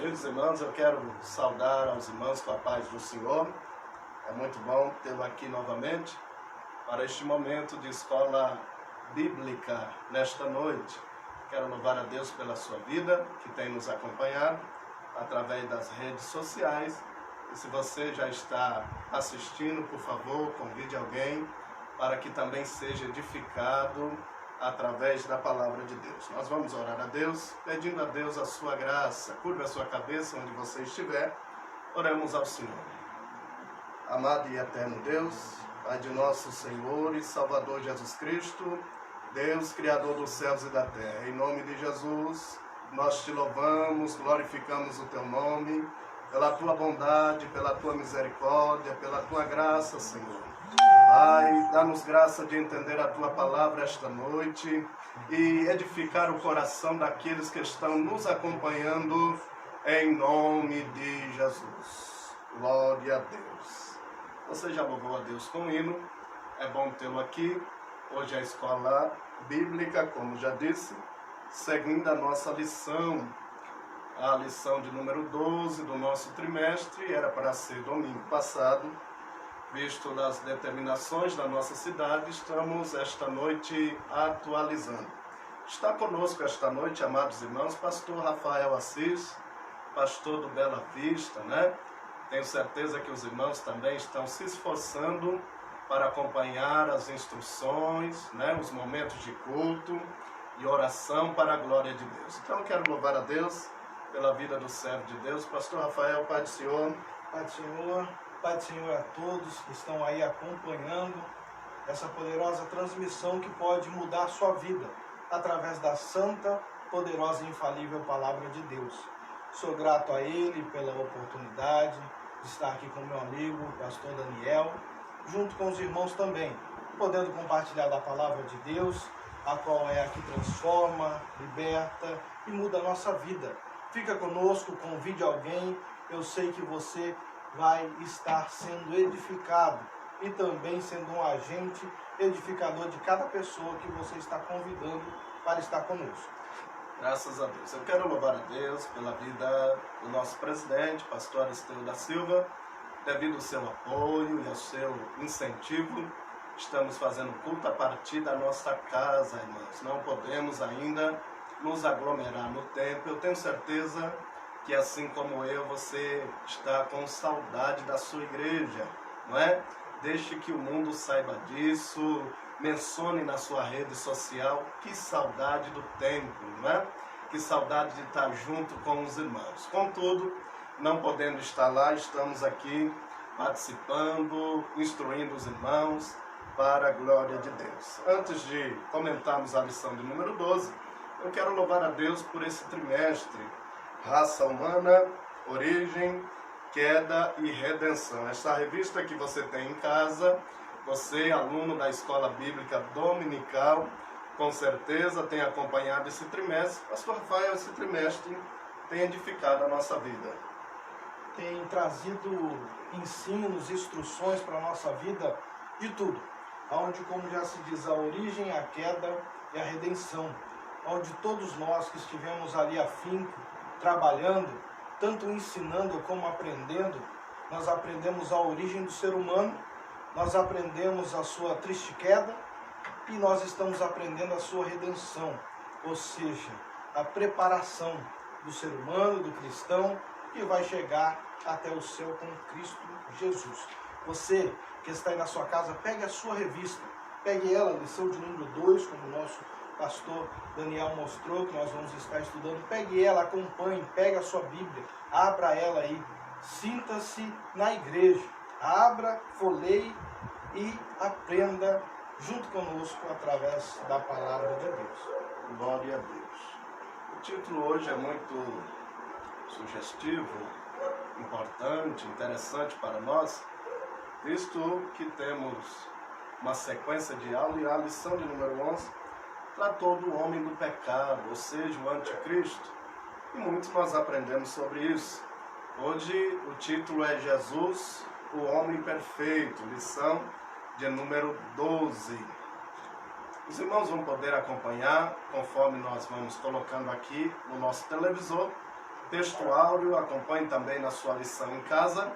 Queridos irmãos, eu quero saudar aos irmãos com a paz do Senhor. É muito bom tê-lo aqui novamente para este momento de escola bíblica nesta noite. Quero louvar a Deus pela sua vida, que tem nos acompanhado através das redes sociais. E se você já está assistindo, por favor, convide alguém para que também seja edificado através da palavra de Deus. Nós vamos orar a Deus, pedindo a Deus a sua graça. Curve a sua cabeça onde você estiver. Oremos ao Senhor. Amado e eterno Deus, Pai de nosso Senhor e Salvador Jesus Cristo, Deus, Criador dos céus e da terra, em nome de Jesus, nós te louvamos, glorificamos o teu nome, pela tua bondade, pela tua misericórdia, pela tua graça, Senhor. Pai, dá-nos graça de entender a tua palavra esta noite e edificar o coração daqueles que estão nos acompanhando, em nome de Jesus. Glória a Deus. Você já louvou a Deus com hino, é bom tê-lo aqui. Hoje é a escola bíblica, como já disse, seguindo a nossa lição, a lição de número 12 do nosso trimestre. Era para ser domingo passado, visto nas determinações da nossa cidade, estamos esta noite atualizando. Está conosco esta noite, amados irmãos, pastor Rafael Assis, pastor do Bela Vista, né? Tenho certeza que os irmãos também estão se esforçando para acompanhar as instruções, né? Os momentos de culto e oração para a glória de Deus. Então eu quero louvar a Deus pela vida do servo de Deus. Pastor Rafael, Pai do Senhor. Pai do Senhor. Pai do Senhor a todos que estão aí acompanhando essa poderosa transmissão que pode mudar a sua vida através da santa, poderosa e infalível palavra de Deus. Sou grato a Ele pela oportunidade de estar aqui com meu amigo, pastor Daniel, junto com os irmãos também, podendo compartilhar da palavra de Deus, a qual é a que transforma, liberta e muda a nossa vida. Fica conosco, convide alguém, eu sei que você vai estar sendo edificado e também sendo um agente edificador de cada pessoa que você está convidando para estar conosco. Graças a Deus. Eu quero louvar a Deus pela vida do nosso presidente, pastor Aristeu da Silva, devido ao seu apoio e ao seu incentivo. Estamos fazendo culto a partir da nossa casa, irmãos. Não podemos ainda nos aglomerar no templo. Eu tenho certeza que assim como eu, você está com saudade da sua igreja, não é? Deixe que o mundo saiba disso, mencione na sua rede social, que saudade do templo, não é? Que saudade de estar junto com os irmãos. Contudo, não podendo estar lá, estamos aqui participando, instruindo os irmãos para a glória de Deus. Antes de comentarmos a lição de número 12, eu quero louvar a Deus por esse trimestre, Raça Humana, Origem, Queda e Redenção. Esta revista que você tem em casa, você, aluno da Escola Bíblica Dominical, com certeza tem acompanhado esse trimestre. Pastor Rafael, esse trimestre tem edificado a nossa vida. Tem trazido ensinos, instruções para a nossa vida de tudo. Onde, como já se diz, a origem, a queda e a redenção. Onde todos nós que estivemos ali afinco, trabalhando, tanto ensinando como aprendendo, nós aprendemos a origem do ser humano, nós aprendemos a sua triste queda e nós estamos aprendendo a sua redenção, ou seja, a preparação do ser humano, do cristão, que vai chegar até o céu com Cristo Jesus. Você que está aí na sua casa, pegue a sua revista, pegue ela, lição de número 2, como o nosso pastor Daniel mostrou, que nós vamos estar estudando. Pegue ela, acompanhe, pegue a sua Bíblia, abra ela aí, sinta-se na igreja, abra, folheie e aprenda junto conosco através da palavra de Deus. Glória a Deus. O título hoje é muito sugestivo, importante, interessante para nós, visto que temos uma sequência de aula e a lição de número 11 tratou do homem do pecado, ou seja, o anticristo. E muitos nós aprendemos sobre isso. Hoje o título é Jesus, o homem perfeito, lição de número 12. Os irmãos vão poder acompanhar, conforme nós vamos colocando aqui no nosso televisor, textuário, acompanhe também na sua lição em casa.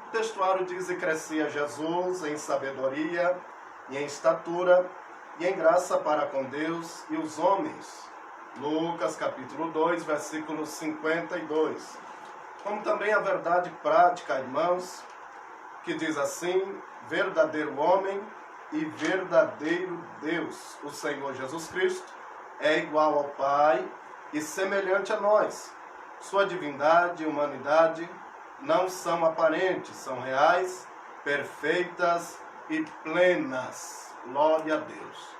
O textuário diz: e crescia Jesus em sabedoria e em estatura e em graça para com Deus e os homens. Lucas capítulo 2, versículo 52. Como também a verdade prática, irmãos, que diz assim: verdadeiro homem e verdadeiro Deus, o Senhor Jesus Cristo, é igual ao Pai e semelhante a nós. Sua divindade e humanidade não são aparentes, são reais, perfeitas e plenas. Glória a Deus.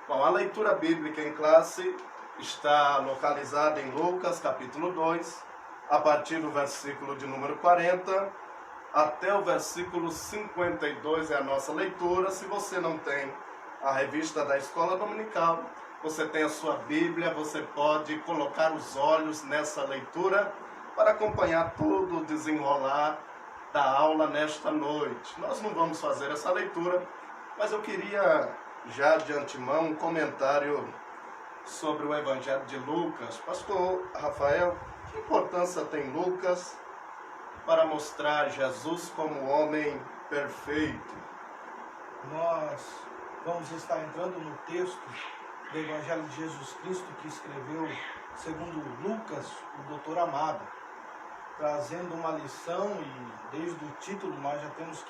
Bom, a leitura bíblica em classe está localizada em Lucas capítulo 2, a partir do versículo de número 40 até o versículo 52 é a nossa leitura. Se você não tem a revista da Escola Dominical, você tem a sua Bíblia, você pode colocar os olhos nessa leitura para acompanhar todo o desenrolar da aula nesta noite. Nós não vamos fazer essa leitura, mas eu queria já de antemão um comentário sobre o Evangelho de Lucas. Pastor Rafael, que importância tem Lucas para mostrar Jesus como homem perfeito? Nós vamos estar entrando no texto do Evangelho de Jesus Cristo que escreveu, segundo Lucas, o doutor Amado, trazendo uma lição, e desde o título nós já temos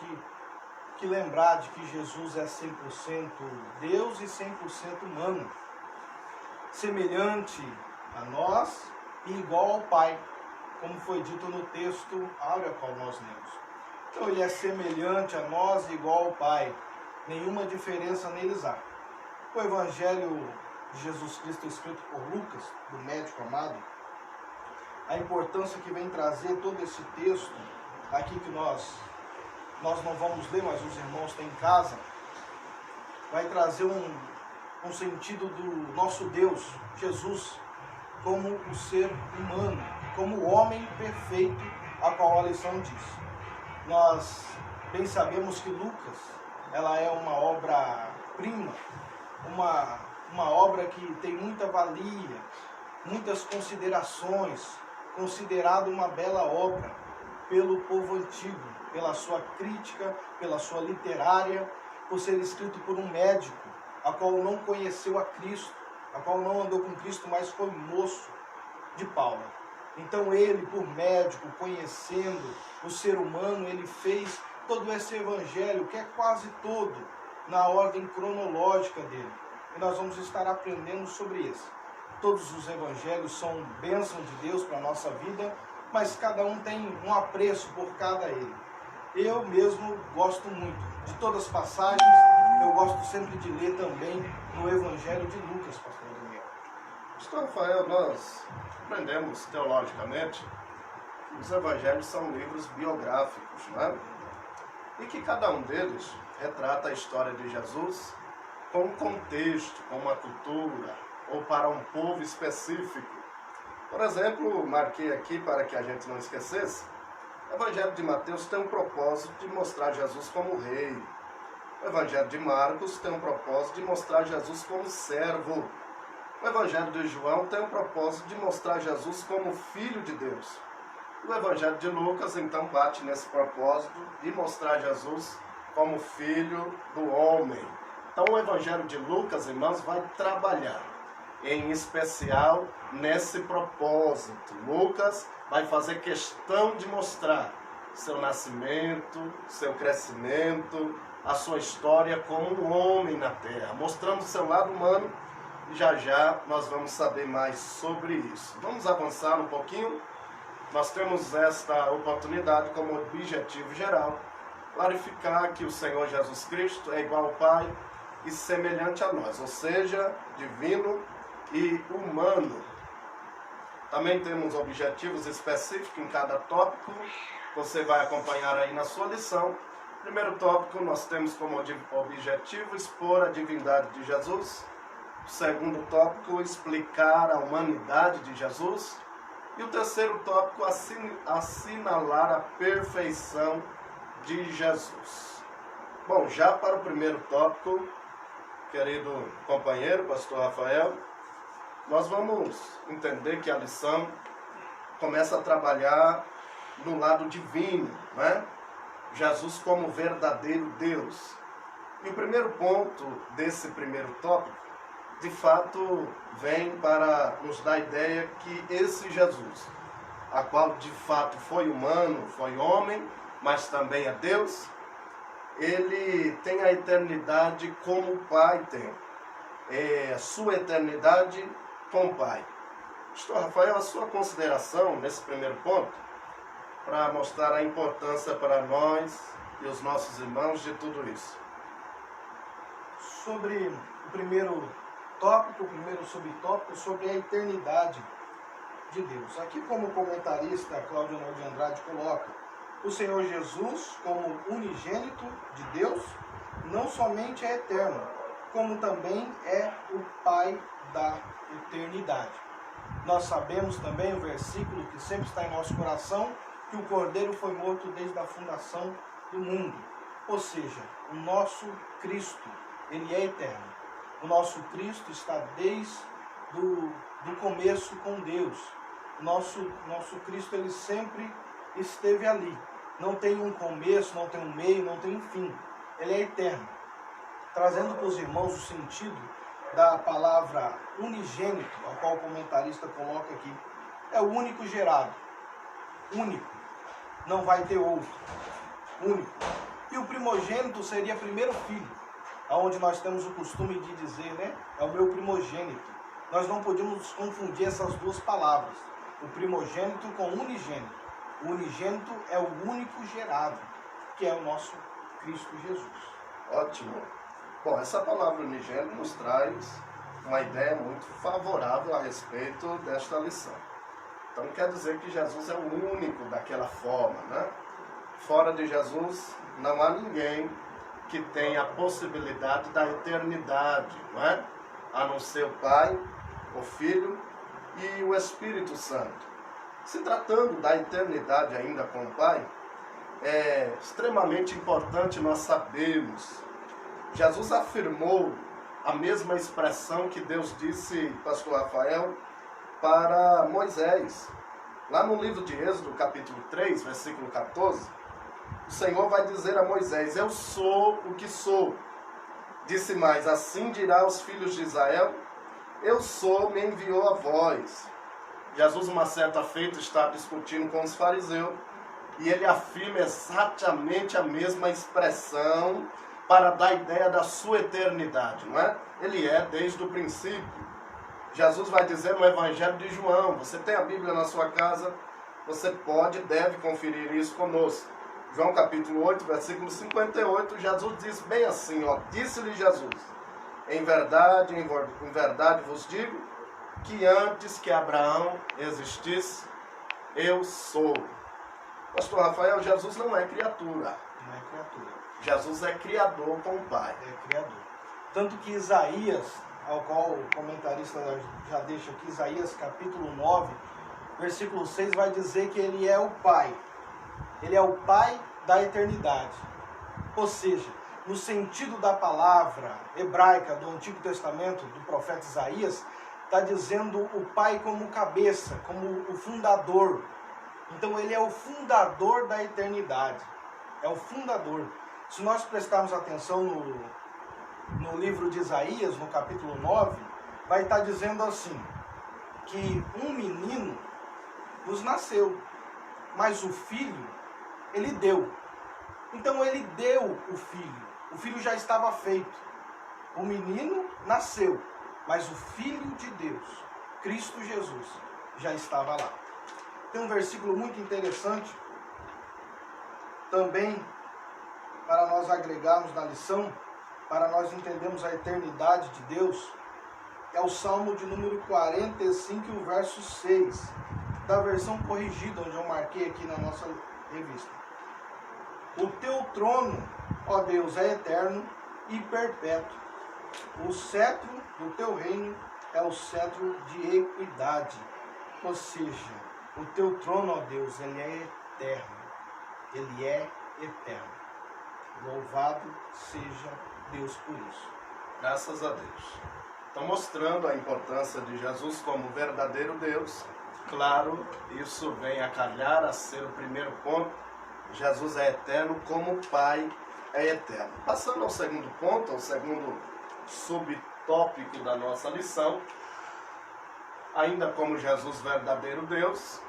que lembrar de que Jesus é 100% Deus e 100% humano, semelhante a nós e igual ao Pai, como foi dito no texto áureo qual nós lemos. Então ele é semelhante a nós e igual ao Pai, nenhuma diferença neles há. O Evangelho de Jesus Cristo escrito por Lucas, do médico amado, a importância que vem trazer todo esse texto aqui que nós não vamos ler, mas os irmãos têm em casa, vai trazer um sentido do nosso Deus, Jesus, como o ser humano, como o homem perfeito, a qual a lição diz. Nós bem sabemos que Lucas, ela é uma obra-prima, uma obra que tem muita valia, muitas considerações, considerada uma bela obra pelo povo antigo, pela sua crítica, pela sua literária, por ser escrito por um médico, a qual não conheceu a Cristo, a qual não andou com Cristo, mas foi moço de Paula. Então ele, por médico, conhecendo o ser humano, ele fez todo esse evangelho, que é quase todo na ordem cronológica dele. E nós vamos estar aprendendo sobre isso. Todos os evangelhos são bênção de Deus para a nossa vida, mas cada um tem um apreço por cada ele. Eu mesmo gosto muito de todas as passagens, eu gosto sempre de ler também no Evangelho de Lucas, pastor Daniel. Pastor Rafael, nós aprendemos teologicamente que os evangelhos são livros biográficos, não é? E que cada um deles retrata a história de Jesus com um contexto, com uma cultura, ou para um povo específico. Por exemplo, marquei aqui para que a gente não esquecesse, o Evangelho de Mateus tem um propósito de mostrar Jesus como rei. O Evangelho de Marcos tem um propósito de mostrar Jesus como servo. O Evangelho de João tem um propósito de mostrar Jesus como Filho de Deus. O Evangelho de Lucas, então, bate nesse propósito de mostrar Jesus como Filho do homem. Então, o Evangelho de Lucas, irmãos, vai trabalhar em especial nesse propósito. Lucas vai fazer questão de mostrar seu nascimento, seu crescimento, a sua história como um homem na terra, mostrando seu lado humano, e já nós vamos saber mais sobre isso. Vamos avançar um pouquinho. Nós temos esta oportunidade como objetivo geral, clarificar que o Senhor Jesus Cristo é igual ao Pai e semelhante a nós, ou seja, divino e humano. Também temos objetivos específicos em cada tópico, você vai acompanhar aí na sua lição. Primeiro tópico, nós temos como objetivo expor a divindade de Jesus. Segundo tópico, explicar a humanidade de Jesus. E o terceiro tópico, assinalar a perfeição de Jesus. Bom, já para o primeiro tópico, querido companheiro, pastor Rafael, nós vamos entender que a lição começa a trabalhar no lado divino, né? Jesus como verdadeiro Deus. E o primeiro ponto desse primeiro tópico, de fato, vem para nos dar a ideia que esse Jesus, a qual de fato foi humano, foi homem, mas também é Deus, ele tem a eternidade como o Pai tem. Sua eternidade com o Pai. Pastor Rafael, a sua consideração nesse primeiro ponto, para mostrar a importância para nós e os nossos irmãos de tudo isso. Sobre o primeiro tópico, o primeiro subtópico, sobre a eternidade de Deus. Aqui, como comentarista, Cláudio Arnaldo de Andrade coloca, o Senhor Jesus, como unigênito de Deus, não somente é eterno, como também é o Pai da eternidade. Nós sabemos também o versículo que sempre está em nosso coração, que o Cordeiro foi morto desde a fundação do mundo. Ou seja, o nosso Cristo, ele é eterno. O nosso Cristo está desde do começo com Deus. O nosso Cristo, ele sempre esteve ali. Não tem um começo, não tem um meio, não tem um fim. Ele é eterno. Trazendo para os irmãos o sentido da palavra unigênito, a qual o comentarista coloca aqui, é o único gerado. Único. Não vai ter outro. Único. E o primogênito seria primeiro filho, aonde nós temos o costume de dizer, né? É o meu primogênito. Nós não podemos confundir essas duas palavras. O primogênito com o unigênito. O unigênito é o único gerado, que é o nosso Cristo Jesus. Ótimo. Bom, essa palavra unigênito nos traz uma ideia muito favorável a respeito desta lição. Então quer dizer que Jesus é o único daquela forma, né? Fora de Jesus não há ninguém que tenha a possibilidade da eternidade, não é? A não ser o Pai, o Filho e o Espírito Santo. Se tratando da eternidade ainda com o Pai, é extremamente importante nós sabermos. Jesus afirmou a mesma expressão que Deus disse, pastor Rafael, para Moisés. Lá no livro de Êxodo, capítulo 3, versículo 14, o Senhor vai dizer a Moisés: eu sou o que sou. Disse mais: assim dirá aos filhos de Israel: eu sou, me enviou a vós. Jesus, uma certa feita, está discutindo com os fariseus e ele afirma exatamente a mesma expressão para dar ideia da sua eternidade, não é? Ele é desde o princípio. Jesus vai dizer no Evangelho de João, você tem a Bíblia na sua casa, você pode e deve conferir isso conosco. João capítulo 8, versículo 58, Jesus diz bem assim, ó, disse-lhe Jesus: em verdade vos digo, que antes que Abraão existisse, eu sou. Pastor Rafael, Jesus não é criatura. Não é criatura. Jesus é criador com o Pai. É criador. Tanto que Isaías, ao qual o comentarista já deixa aqui, Isaías capítulo 9, versículo 6, vai dizer que ele é o Pai. Ele é o Pai da eternidade. Ou seja, no sentido da palavra hebraica do Antigo Testamento, do profeta Isaías, está dizendo o Pai como cabeça, como o fundador. Então ele é o fundador da eternidade. É o fundador. Se nós prestarmos atenção no livro de Isaías, no capítulo 9, vai estar dizendo assim, que um menino nos nasceu, mas o filho, ele deu. Então ele deu o filho já estava feito. O menino nasceu, mas o Filho de Deus, Cristo Jesus, já estava lá. Tem um versículo muito interessante, também para nós agregarmos na lição, para nós entendermos a eternidade de Deus, é o Salmo de número 45, o verso 6, da versão corrigida, onde eu marquei aqui na nossa revista. O teu trono, ó Deus, é eterno e perpétuo. O cetro do teu reino é o cetro de equidade. Ou seja, o teu trono, ó Deus, ele é eterno. Ele é eterno. Louvado seja Deus por isso. Graças a Deus. Então, mostrando a importância de Jesus como verdadeiro Deus Claro, isso vem a calhar a ser o primeiro ponto. Jesus é eterno como o Pai é eterno. Passando ao segundo ponto, ao segundo subtópico da nossa lição, ainda como Jesus verdadeiro Deus,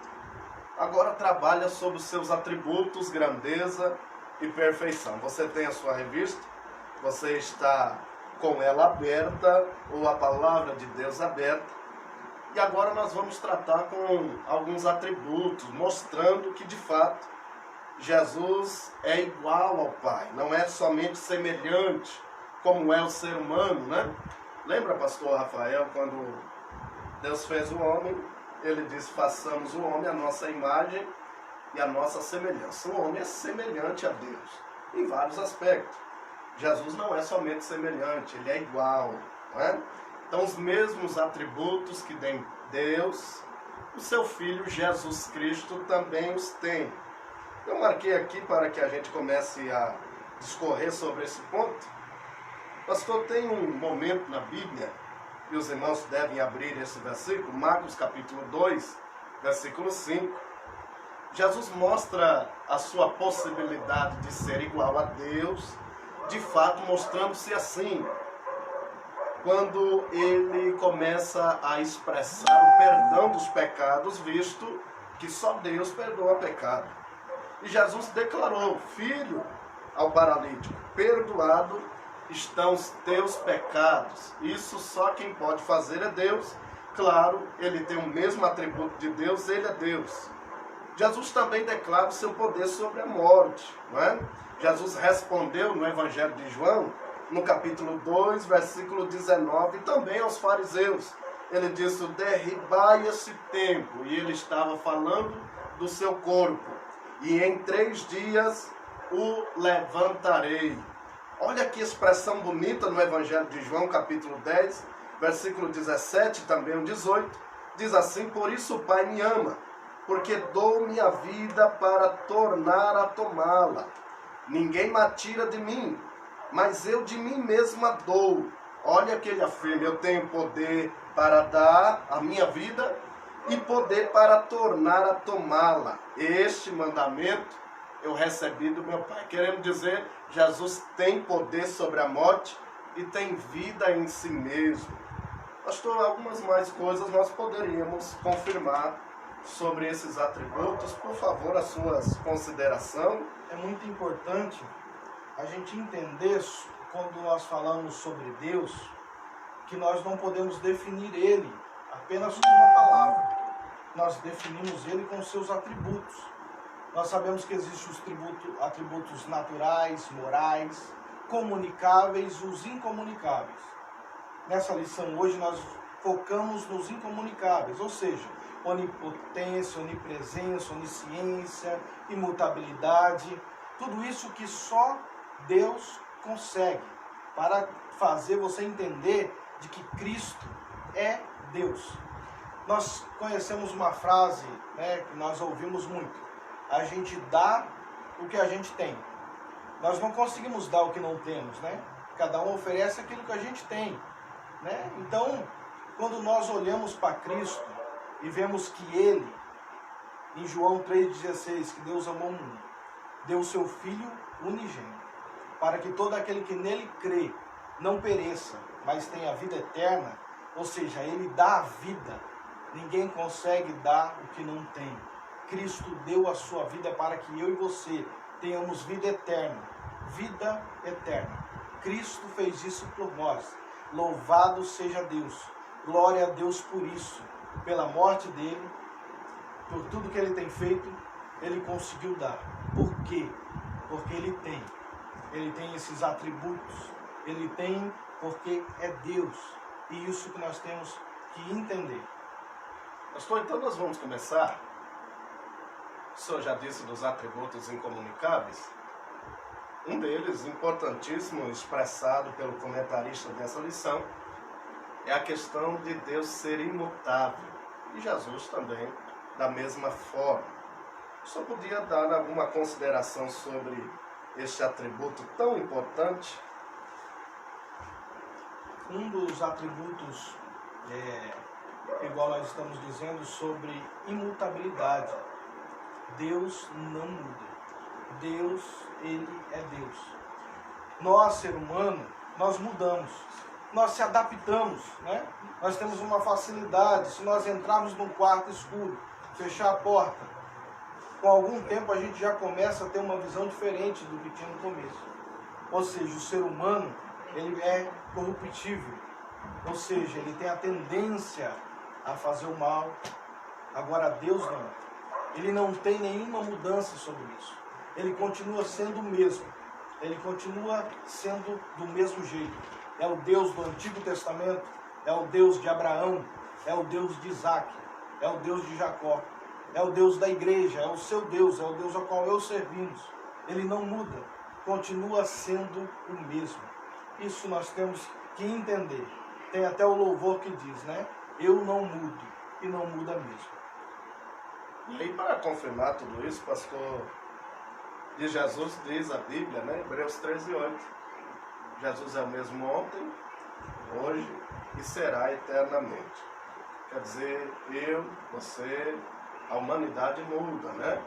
agora trabalha sobre os seus atributos, grandeza e perfeição. Você tem a sua revista, você está com ela aberta, ou a palavra de Deus aberta, e agora nós vamos tratar com alguns atributos, mostrando que de fato Jesus é igual ao Pai, não é somente semelhante, como é o ser humano, né? Lembra, pastor Rafael, quando Deus fez o homem, ele disse: façamos o homem à nossa imagem e à nossa semelhança. O homem é semelhante a Deus em vários aspectos. Jesus não é somente semelhante, ele é igual, não é? Então, os mesmos atributos que tem Deus, o seu Filho Jesus Cristo também os tem. Eu marquei aqui para que a gente comece a discorrer sobre esse ponto. Pastor, tem um momento na Bíblia, e os irmãos devem abrir esse versículo, Marcos capítulo 2, versículo 5. Jesus mostra a sua possibilidade de ser igual a Deus, de fato mostrando-se assim, quando ele começa a expressar o perdão dos pecados, visto que só Deus perdoa pecado. E Jesus declarou: filho, ao paralítico, perdoado estão os teus pecados. Isso só quem pode fazer é Deus. Claro, ele tem o mesmo atributo de Deus, ele é Deus. Jesus também declara o seu poder sobre a morte, não é? Jesus respondeu no Evangelho de João, no capítulo 2, versículo 19, também aos fariseus. Ele disse: derribai esse templo. E ele estava falando do seu corpo. E em 3 dias o levantarei. Olha que expressão bonita no Evangelho de João, capítulo 10, versículo 17, também o 18. Diz assim: por isso o Pai me ama, porque dou minha vida para tornar a tomá-la. Ninguém me tira de mim, mas eu de mim mesma dou. Olha que ele afirma: eu tenho poder para dar a minha vida e poder para tornar a tomá-la. Este mandamento eu recebi do meu Pai. Querendo dizer, Jesus tem poder sobre a morte e tem vida em si mesmo. Pastor, algumas mais coisas nós poderíamos confirmar sobre esses atributos. Por favor, as suas considerações. É muito importante a gente entender, quando nós falamos sobre Deus, que nós não podemos definir Ele apenas com uma palavra. Nós definimos Ele com os seus atributos. Nós sabemos que existem os atributos naturais, morais, comunicáveis e os incomunicáveis. Nessa lição hoje nós focamos nos incomunicáveis, ou seja, onipotência, onipresença, onisciência, imutabilidade, tudo isso que só Deus consegue, para fazer você entender de que Cristo é Deus. Nós conhecemos uma frase, que nós ouvimos muito: a gente dá o que a gente tem. Nós não conseguimos dar o que não temos, Cada um oferece aquilo que a gente tem, Então, quando nós olhamos para Cristo e vemos que Ele, em João 3,16, que Deus amou o mundo, deu o seu Filho unigênito, para que todo aquele que nele crê não pereça, mas tenha vida eterna, ou seja, Ele dá a vida. Ninguém consegue dar o que não tem. Cristo deu a sua vida para que eu e você tenhamos vida eterna. Vida eterna. Cristo fez isso por nós. Louvado seja Deus. Glória a Deus por isso. Pela morte dele, por tudo que ele tem feito, ele conseguiu dar. Por quê? Porque ele tem. Ele tem esses atributos. Ele tem porque é Deus. E isso que nós temos que entender. Pastor, então nós vamos começar. O senhor já disse dos atributos incomunicáveis. Um deles, importantíssimo, expressado pelo comentarista dessa lição, é a questão de Deus ser imutável. E Jesus também, da mesma forma. O senhor podia dar alguma consideração sobre este atributo tão importante? Um dos atributos igual nós estamos dizendo, sobre imutabilidade. Deus não muda. Deus, Ele é Deus. Nós, ser humano, nós mudamos. Nós se adaptamos, né? Nós temos uma facilidade. Se nós entrarmos num quarto escuro, fechar a porta, com algum tempo a gente já começa a ter uma visão diferente do que tinha no começo. Ou seja, o ser humano, ele é corruptível. Ou seja, ele tem a tendência a fazer o mal. Agora Deus não. Ele não tem nenhuma mudança sobre isso. Ele continua sendo o mesmo. Ele continua sendo do mesmo jeito. É o Deus do Antigo Testamento, é o Deus de Abraão, é o Deus de Isaac, é o Deus de Jacó, é o Deus da igreja, é o seu Deus, é o Deus ao qual eu servimos. Ele não muda, continua sendo o mesmo. Isso nós temos que entender. Tem até o louvor que diz, né? Eu não mudo, e não muda mesmo. E aí, para confirmar tudo isso, pastor, de Jesus diz a Bíblia, né? Hebreus 13:8. Jesus é o mesmo ontem, hoje e será eternamente. Quer dizer, eu, você, a humanidade muda, né?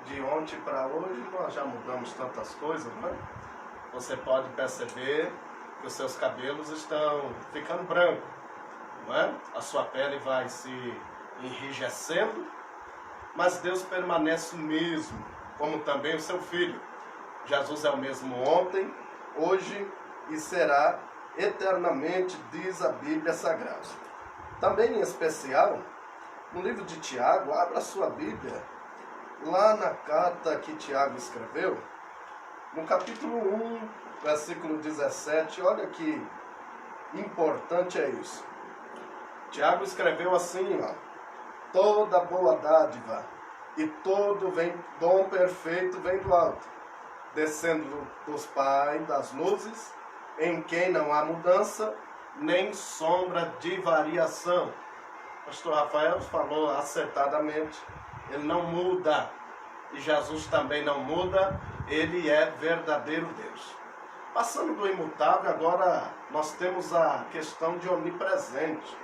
De ontem para hoje nós já mudamos tantas coisas, né? Você pode perceber que os seus cabelos estão ficando brancos, não é? A sua pele vai se enrijecendo, mas Deus permanece o mesmo, como também o seu Filho. Jesus é o mesmo ontem, hoje e será eternamente, diz a Bíblia Sagrada. Também em especial, no livro de Tiago, abra a sua Bíblia, lá na carta que Tiago escreveu, no capítulo 1, versículo 17, olha que importante é isso. Tiago escreveu assim, ó: toda boa dádiva e todo dom perfeito vem do alto, descendo dos pais das luzes, em quem não há mudança, nem sombra de variação. O pastor Rafael falou acertadamente, ele não muda, e Jesus também não muda, ele é verdadeiro Deus. Passando do imutável, agora nós temos a questão de onipresente.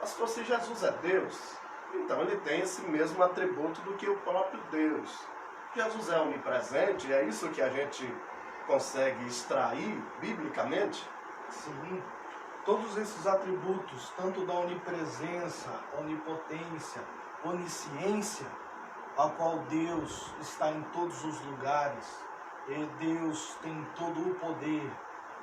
Pastor, se Jesus é Deus, então ele tem esse mesmo atributo do que o próprio Deus. Jesus é onipresente, é isso que a gente consegue extrair biblicamente? Sim, todos esses atributos, tanto da onipresença, onipotência, onisciência, a qual Deus está em todos os lugares, e Deus tem todo o poder,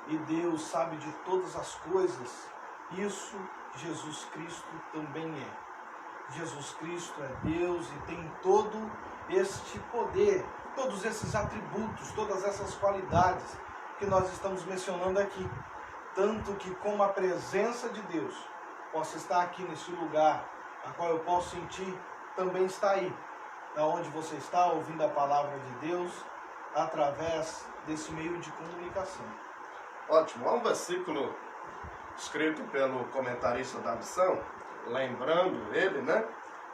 e Deus sabe de todas as coisas, isso Jesus Cristo também é. Jesus Cristo é Deus e tem todo este poder, todos esses atributos, todas essas qualidades que nós estamos mencionando aqui. Tanto que com a presença de Deus, posso estar aqui nesse lugar, a qual eu posso sentir, também está aí, onde você está ouvindo a palavra de Deus, através desse meio de comunicação. Ótimo, há um versículo escrito pelo comentarista da missão, lembrando ele, né?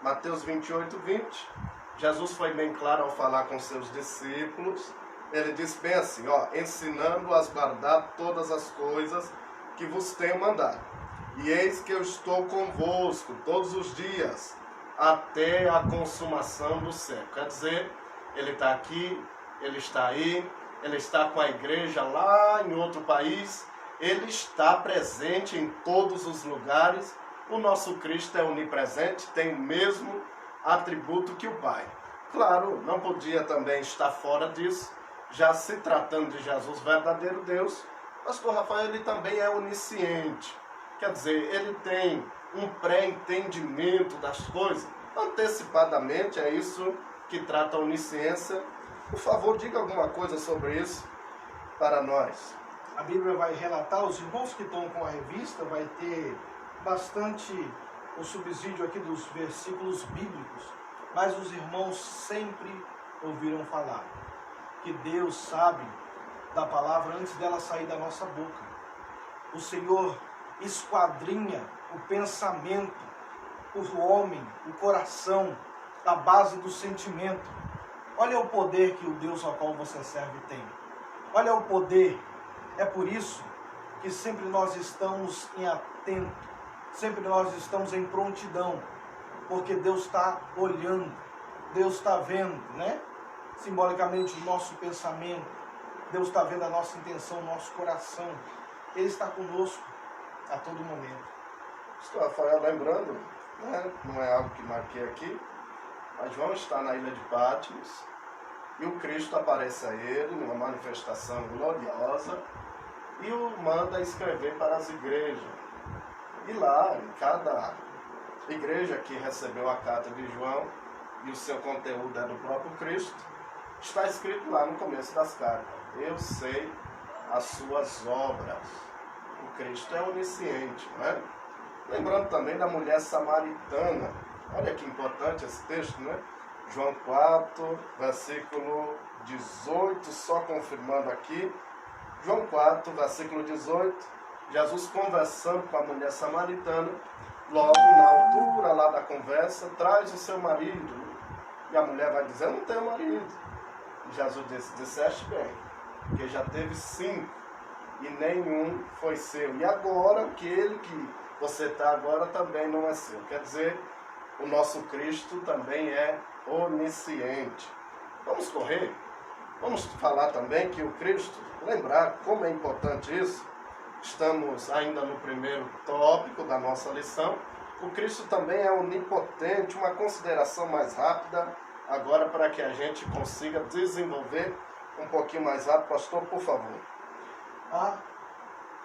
Mateus 28:20. Jesus foi bem claro ao falar com seus discípulos. Ele diz bem assim, ó: ensinando-as a guardar todas as coisas que vos tenho mandado. E eis que eu estou convosco todos os dias, até a consumação do século. Quer dizer, ele está aqui, ele está aí, ele está com a igreja lá em outro país, ele está presente em todos os lugares. O nosso Cristo é onipresente, tem o mesmo atributo que o Pai. Claro, não podia também estar fora disso, já se tratando de Jesus, verdadeiro Deus. O pastor Rafael, ele também é onisciente, quer dizer, ele tem um pré-entendimento das coisas, antecipadamente, é isso que trata a onisciência. Por favor, diga alguma coisa sobre isso para nós. A Bíblia vai relatar, os irmãos que estão com a revista, vai ter bastante o subsídio aqui dos versículos bíblicos, mas os irmãos sempre ouviram falar que Deus sabe da palavra antes dela sair da nossa boca. O Senhor esquadrinha o pensamento, o homem, o coração, a base do sentimento. Olha o poder que o Deus ao qual você serve tem. Olha o poder. É por isso que sempre nós estamos em atento, sempre nós estamos em prontidão, porque Deus está olhando, Deus está vendo, né? Simbolicamente o nosso pensamento, Deus está vendo a nossa intenção, o nosso coração. Ele está conosco a todo momento. Pastor Rafael, lembrando, né, não é algo que marquei aqui, mas João está na ilha de Patmos e o Cristo aparece a ele numa manifestação gloriosa e o manda escrever para as igrejas. E lá, em cada igreja que recebeu a carta de João, e o seu conteúdo é do próprio Cristo, está escrito lá no começo das cartas: eu sei as suas obras. O Cristo é onisciente, não é? Lembrando também da mulher samaritana. Olha que importante esse texto, né? João 4, versículo 18, só confirmando aqui. João 4, versículo 18, Jesus conversando com a mulher samaritana, logo na altura lá da conversa, traz o seu marido. E a mulher vai dizer: eu não tenho marido. E Jesus disse: disseste bem, porque já teve 5 e nenhum foi seu. E agora, aquele que você está agora também não é seu. Quer dizer, o nosso Cristo também é onisciente. Vamos correr? Vamos falar também que o Cristo, lembrar como é importante isso. Estamos ainda no primeiro tópico da nossa lição. O Cristo também é onipotente. Uma consideração mais rápida agora para que a gente consiga desenvolver um pouquinho mais rápido. Pastor, por favor.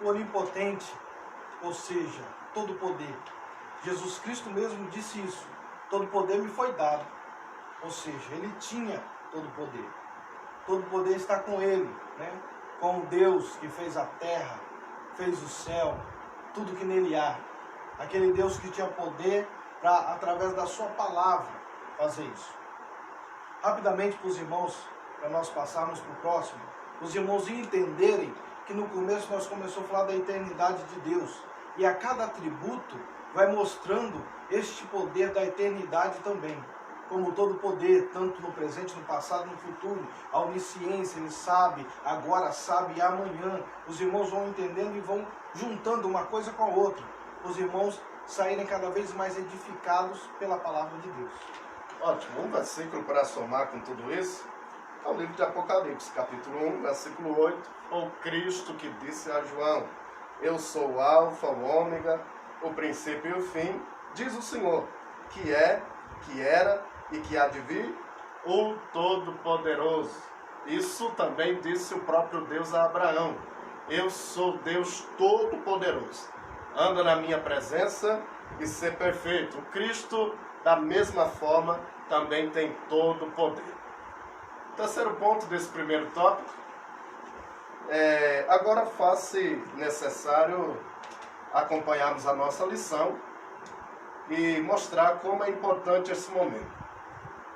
Onipotente, ou seja, todo poder. Jesus Cristo mesmo disse isso: todo poder me foi dado. Ou seja, ele tinha todo poder. Todo poder está com ele, né? Com o Deus que fez a terra, fez o céu, tudo que nele há. Aquele Deus que tinha poder para, através da sua palavra, fazer isso. Rapidamente para os irmãos, para nós passarmos para o próximo, os irmãos entenderem que no começo nós começamos a falar da eternidade de Deus. E a cada atributo vai mostrando este poder da eternidade também. Como todo poder, tanto no presente, no passado, no futuro. A onisciência, ele sabe, agora sabe e amanhã. Os irmãos vão entendendo e vão juntando uma coisa com a outra. Os irmãos saírem cada vez mais edificados pela palavra de Deus. Ótimo, um versículo para somar com tudo isso é o livro de Apocalipse, capítulo 1, versículo 8. O Cristo que disse a João: eu sou o Alfa, o Ômega, o princípio e o fim, diz o Senhor, que é, que era e que há de vir, o Todo-Poderoso. Isso também disse o próprio Deus a Abraão: eu sou Deus Todo-Poderoso. Anda na minha presença e ser perfeito. O Cristo, da mesma forma, também tem todo o poder. Terceiro ponto desse primeiro tópico. Agora faz-se necessário acompanharmos a nossa lição e mostrar como é importante esse momento.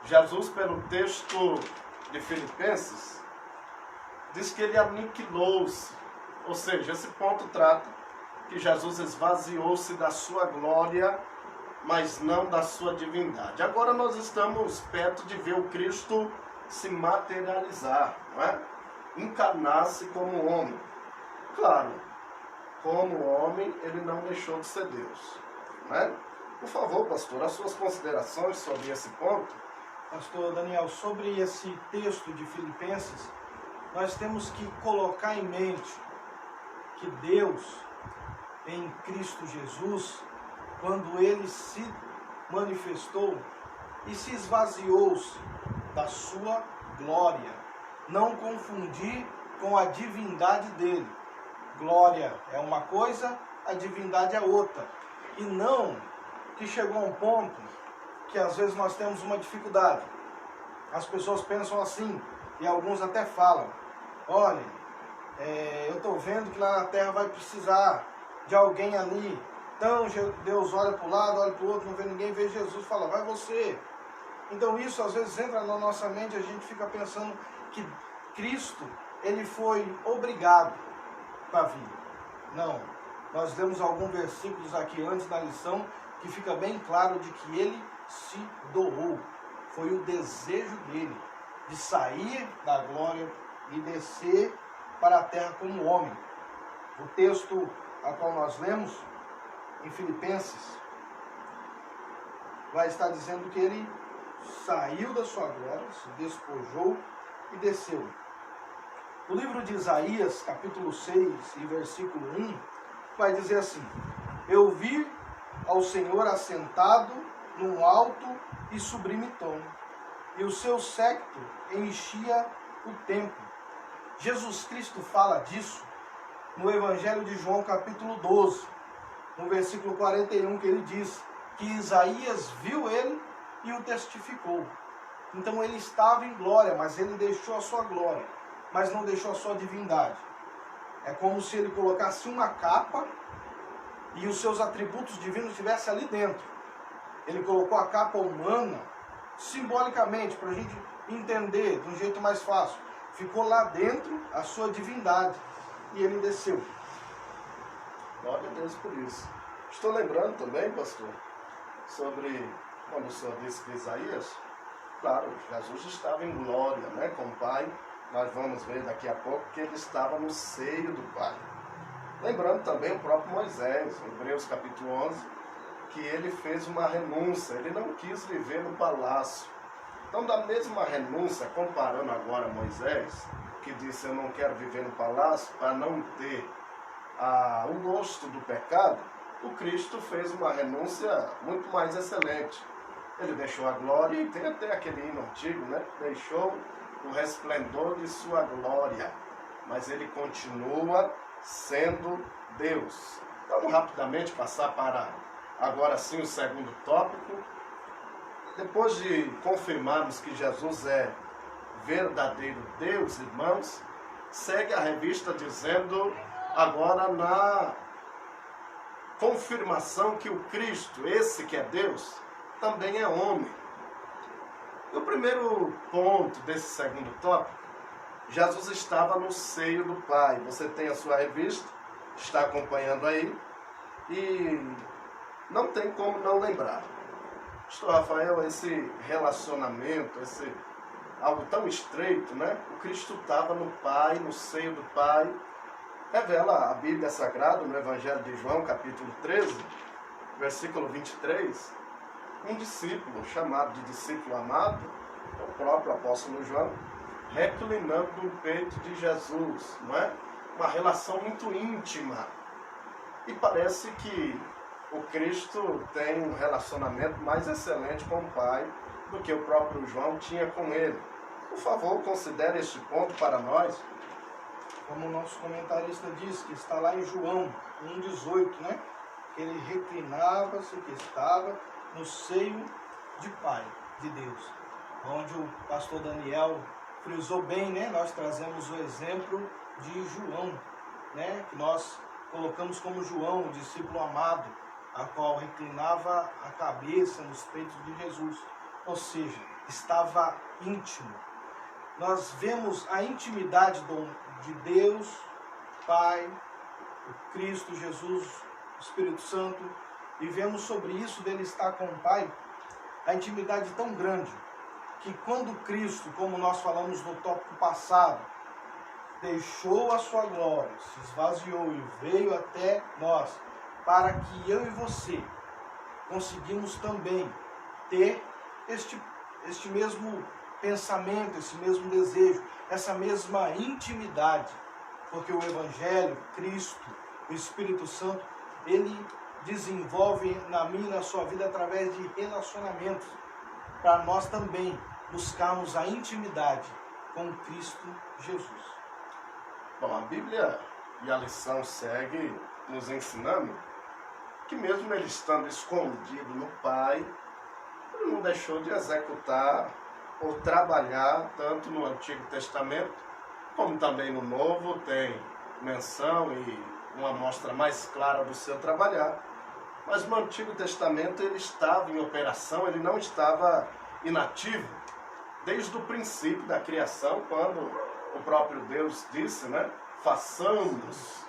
Jesus, pelo texto de Filipenses, diz que ele aniquilou-se. Ou seja, esse ponto trata que Jesus esvaziou-se da sua glória, mas não da sua divindade. Agora nós estamos perto de ver o Cristo se materializar, não é? Encarnar-se como homem. Claro, como homem, ele não deixou de ser Deus, não é? Por favor, pastor, as suas considerações sobre esse ponto. Pastor Daniel, sobre esse texto de Filipenses, nós temos que colocar em mente que Deus, em Cristo Jesus, quando ele se manifestou e se esvaziou-se da sua glória, não confundir com a divindade dele. Glória é uma coisa, a divindade é outra. E não que chegou a um ponto que às vezes nós temos uma dificuldade. As pessoas pensam assim, e alguns até falam: olha, eu estou vendo que lá na terra vai precisar de alguém ali. Então Deus olha para o lado, olha para o outro, não vê ninguém, vê Jesus, fala: vai você. Então isso às vezes entra na nossa mente, a gente fica pensando que Cristo, ele foi obrigado para vir. Não, nós lemos alguns versículos aqui antes da lição que fica bem claro de que ele se doou. Foi o desejo dele de sair da glória e descer para a terra como homem. O texto a qual nós lemos em Filipenses, vai estar dizendo que ele saiu da sua glória, se despojou e desceu. O livro de Isaías, capítulo 6 e versículo 1, vai dizer assim: eu vi ao Senhor assentado num alto e sublime trono, e o seu séquito enchia o templo. Jesus Cristo fala disso no Evangelho de João, capítulo 12, no versículo 41, que ele diz que Isaías viu ele e o testificou. Então ele estava em glória, mas ele deixou a sua glória, mas não deixou a sua divindade. É como se ele colocasse uma capa e os seus atributos divinos estivessem ali dentro. Ele colocou a capa humana, simbolicamente, para a gente entender de um jeito mais fácil. Ficou lá dentro a sua divindade e ele desceu. Glória a Deus por isso. Estou lembrando também, pastor, sobre quando o senhor disse que Isaías, claro, Jesus estava em glória, né, com o Pai. Nós vamos ver daqui a pouco que ele estava no seio do Pai. Lembrando também o próprio Moisés, em Hebreus capítulo 11, que ele fez uma renúncia, ele não quis viver no palácio. Então, da mesma renúncia, comparando agora Moisés, que disse: eu não quero viver no palácio para não ter o gosto do pecado, o Cristo fez uma renúncia muito mais excelente. Ele deixou a glória, e tem até aquele hino antigo, né? Deixou o resplendor de sua glória, mas ele continua sendo Deus. Vamos rapidamente passar para agora sim o segundo tópico. Depois de confirmarmos que Jesus é verdadeiro Deus, irmãos, segue a revista dizendo agora na confirmação que o Cristo, esse que é Deus, também é homem. E o primeiro ponto desse segundo tópico, Jesus estava no seio do Pai. Você tem a sua revista, está acompanhando aí, e não tem como não lembrar. Pastor Rafael, esse relacionamento, algo tão estreito, né? O Cristo estava no Pai, no seio do Pai. Revela a Bíblia Sagrada no Evangelho de João, capítulo 13, versículo 23, um discípulo, chamado de discípulo amado, o próprio apóstolo João, reclinando no peito de Jesus, não é? Uma relação muito íntima. E parece que o Cristo tem um relacionamento mais excelente com o Pai do que o próprio João tinha com ele. Por favor, considere este ponto para nós. Como o nosso comentarista diz, que está lá em João 1,18, né? Que ele reclinava-se, que estava no seio de Pai, de Deus. Onde o pastor Daniel frisou bem, né? Nós trazemos o exemplo de João, né? Que nós colocamos como João, o discípulo amado, a qual reclinava a cabeça nos peitos de Jesus. Ou seja, estava íntimo. Nós vemos a intimidade de Deus, Pai, o Cristo, Jesus, o Espírito Santo, e vemos sobre isso dele estar com o Pai, a intimidade tão grande, que quando Cristo, como nós falamos no tópico passado, deixou a sua glória, se esvaziou e veio até nós, para que eu e você conseguimos também ter este mesmo pensamento, esse mesmo desejo, essa mesma intimidade, porque o Evangelho, Cristo, o Espírito Santo, ele desenvolve na minha e na sua vida através de relacionamentos, para nós também buscarmos a intimidade com Cristo Jesus. Bom, a Bíblia e a lição segue nos ensinando que mesmo ele estando escondido no Pai, ele não deixou de executar ou trabalhar, tanto no Antigo Testamento, como também no Novo, tem menção e uma amostra mais clara do seu trabalhar. Mas no Antigo Testamento ele estava em operação, ele não estava inativo, desde o princípio da criação, quando o próprio Deus disse, né? Façamos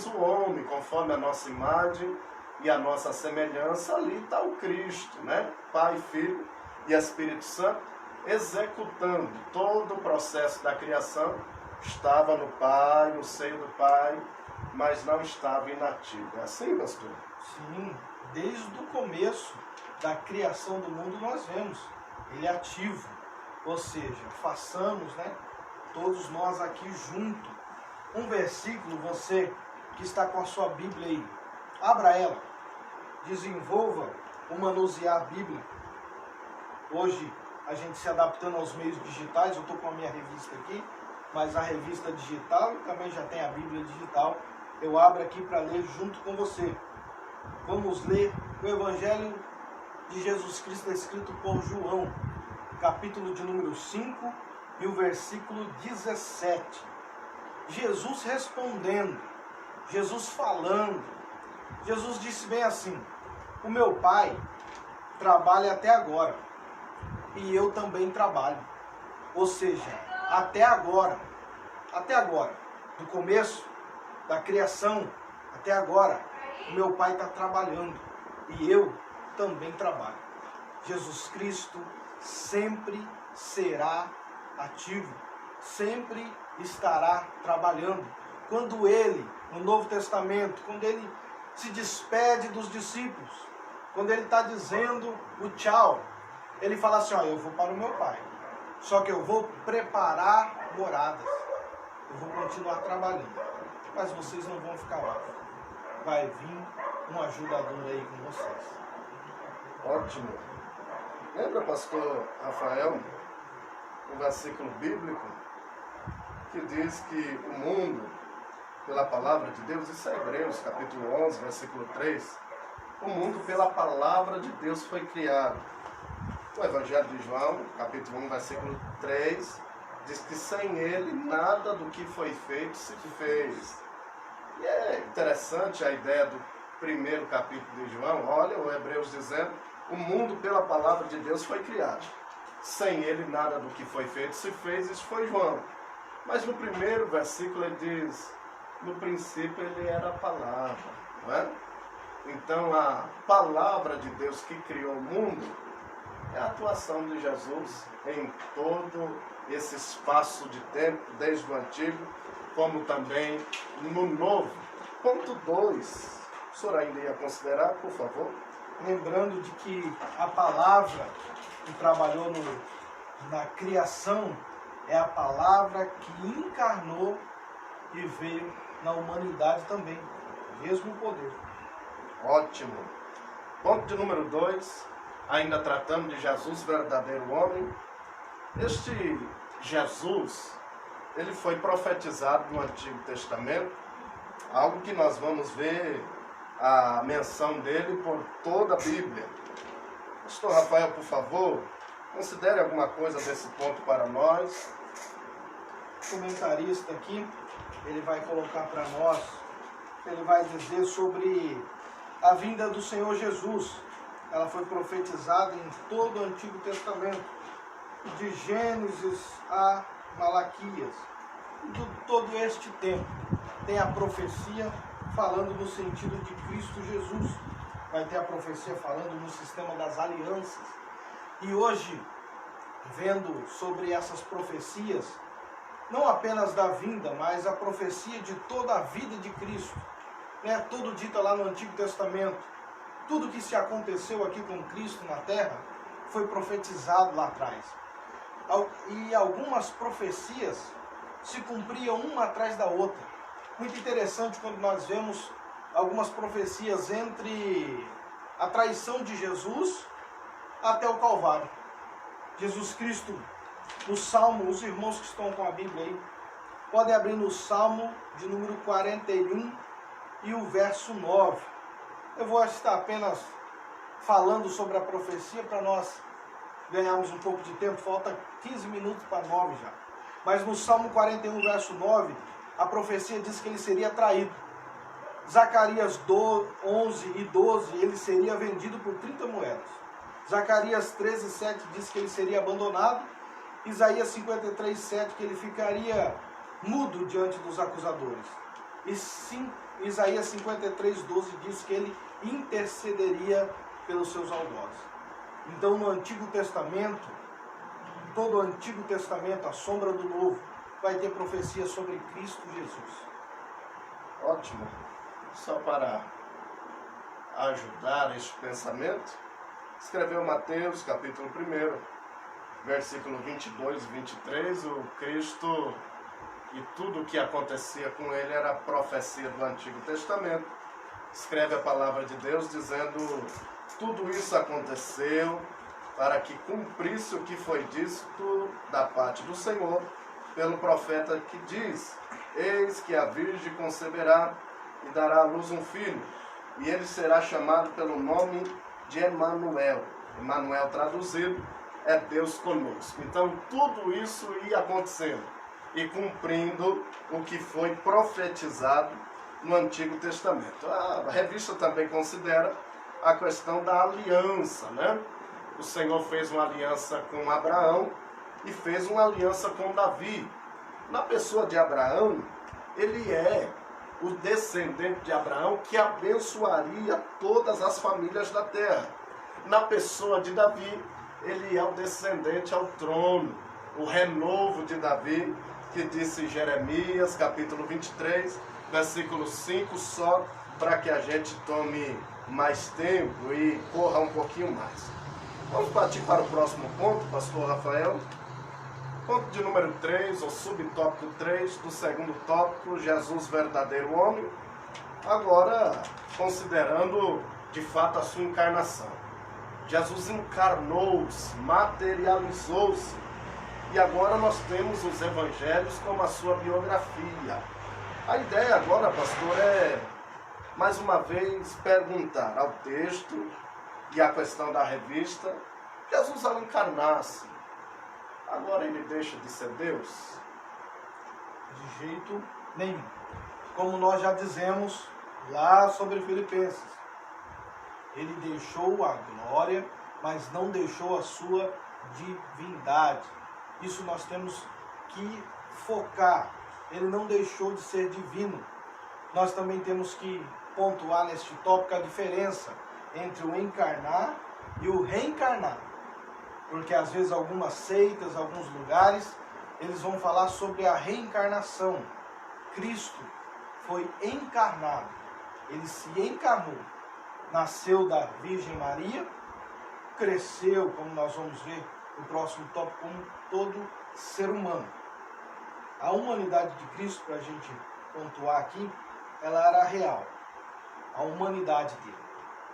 o homem conforme a nossa imagem e a nossa semelhança. Ali está o Cristo, né? Pai, Filho e Espírito Santo, executando todo o processo da criação. Estava no Pai, no seio do Pai, mas não estava inativo. É assim, pastor? Sim, desde o começo da criação do mundo nós vemos ele ativo. Ou seja, façamos, né, todos nós aqui junto. Um versículo, você que está com a sua Bíblia aí, abra ela, desenvolva o manusear a Bíblia. Hoje, a gente se adaptando aos meios digitais, eu estou com a minha revista aqui, mas a revista digital também já tem a Bíblia digital. Eu abro aqui para ler junto com você. Vamos ler o Evangelho de Jesus Cristo escrito por João, capítulo de número 5 e o versículo 17. Jesus respondendo, Jesus falando, Jesus disse bem assim: o meu Pai trabalha até agora e eu também trabalho. Ou seja, até agora, do começo da criação até agora, o meu Pai está trabalhando e eu também trabalho. Jesus Cristo sempre será ativo, sempre estará trabalhando. Quando ele, no Novo Testamento, quando ele se despede dos discípulos, quando ele está dizendo o tchau, ele fala assim: ó, eu vou para o meu Pai, só que eu vou preparar moradas, eu vou continuar trabalhando, mas vocês não vão ficar lá, vai vir um ajudador aí com vocês. Ótimo. Lembra, pastor Rafael, um versículo bíblico que diz que o mundo, pela palavra de Deus, isso é Hebreus, capítulo 11, versículo 3, o mundo pela palavra de Deus foi criado. O Evangelho de João, capítulo 1, versículo 3, diz que sem ele nada do que foi feito se fez. E é interessante a ideia do primeiro capítulo de João. Olha o Hebreus dizendo: o mundo pela palavra de Deus foi criado. Sem ele nada do que foi feito se fez. Isso foi João. Mas no primeiro versículo ele diz: no princípio ele era a palavra, não é? Então a palavra de Deus que criou o mundo é a atuação de Jesus em todo esse espaço de tempo, desde o Antigo, como também no Novo. Ponto 2. O senhor ainda ia considerar, por favor? Lembrando de que a palavra que trabalhou na criação é a palavra que encarnou e veio na humanidade também. O mesmo poder. Ótimo. Ponto de número 2. Ainda tratando de Jesus, verdadeiro homem. Este Jesus, ele foi profetizado no Antigo Testamento, algo que nós vamos ver a menção dele por toda a Bíblia. Pastor Rafael, por favor, considere alguma coisa desse ponto para nós. O comentarista aqui, ele vai colocar para nós, ele vai dizer sobre a vinda do Senhor Jesus. Ela foi profetizada em todo o Antigo Testamento, de Gênesis a Malaquias. Todo este tempo tem a profecia falando no sentido de Cristo Jesus. Vai ter a profecia falando no sistema das alianças. E hoje, vendo sobre essas profecias, não apenas da vinda, mas a profecia de toda a vida de Cristo, né? Tudo dito lá no Antigo Testamento, tudo que se aconteceu aqui com Cristo na terra, foi profetizado lá atrás. E algumas profecias se cumpriam uma atrás da outra. Muito interessante quando nós vemos algumas profecias entre a traição de Jesus até o Calvário. Jesus Cristo, no Salmo, os irmãos que estão com a Bíblia aí, podem abrir no Salmo de número 41 e o verso 9. Eu vou estar apenas falando sobre a profecia para nós ganharmos um pouco de tempo. Falta 15 minutos para 9 já. Mas no Salmo 41, verso 9, a profecia diz que ele seria traído. Zacarias 11 e 12, ele seria vendido por 30 moedas. Zacarias 13, 7 diz que ele seria abandonado. Isaías 53, 7, que ele ficaria mudo diante dos acusadores. E Isaías 53, 12 diz que ele intercederia pelos seus algozes. Então no Antigo Testamento, todo o Antigo Testamento, a sombra do Novo, vai ter profecia sobre Cristo Jesus. Ótimo. Só para ajudar este pensamento, escreveu Mateus, capítulo 1, versículo 22 e 23, o Cristo e tudo o que acontecia com ele era profecia do Antigo Testamento. Escreve a palavra de Deus dizendo: tudo isso aconteceu para que cumprisse o que foi dito da parte do Senhor pelo profeta, que diz: eis que a virgem conceberá e dará à luz um filho, e ele será chamado pelo nome de Emanuel. Emanuel traduzido é Deus conosco. Então tudo isso ia acontecendo e cumprindo o que foi profetizado no Antigo Testamento. A revista também considera a questão da aliança, né? O Senhor fez uma aliança com Abraão e fez uma aliança com Davi. Na pessoa de Abraão, ele é o descendente de Abraão que abençoaria todas as famílias da terra. Na pessoa de Davi, ele é o descendente ao trono, o renovo de Davi, que disse Jeremias, capítulo 23, versículo 5, só para que a gente tome mais tempo e corra um pouquinho mais. Vamos partir para o próximo ponto, pastor Rafael. Ponto de número 3, ou subtópico 3, do segundo tópico, Jesus verdadeiro homem. Agora, considerando de fato a sua encarnação. Jesus encarnou-se, materializou-se. E agora nós temos os evangelhos como a sua biografia. A ideia agora, pastor, é, mais uma vez, perguntar ao texto e à questão da revista: Jesus, ao encarnar-se, agora ele deixa de ser Deus? De jeito nenhum. Como nós já dizemos lá sobre Filipenses, ele deixou a glória, mas não deixou a sua divindade. Isso nós temos que focar. Ele não deixou de ser divino. Nós também temos que pontuar neste tópico a diferença entre o encarnar e o reencarnar. Porque às vezes algumas seitas, alguns lugares, eles vão falar sobre a reencarnação. Cristo foi encarnado. Ele se encarnou. Nasceu da Virgem Maria, cresceu, como nós vamos ver no próximo tópico, como todo ser humano. A humanidade de Cristo, para a gente pontuar aqui, ela era real. A humanidade dele.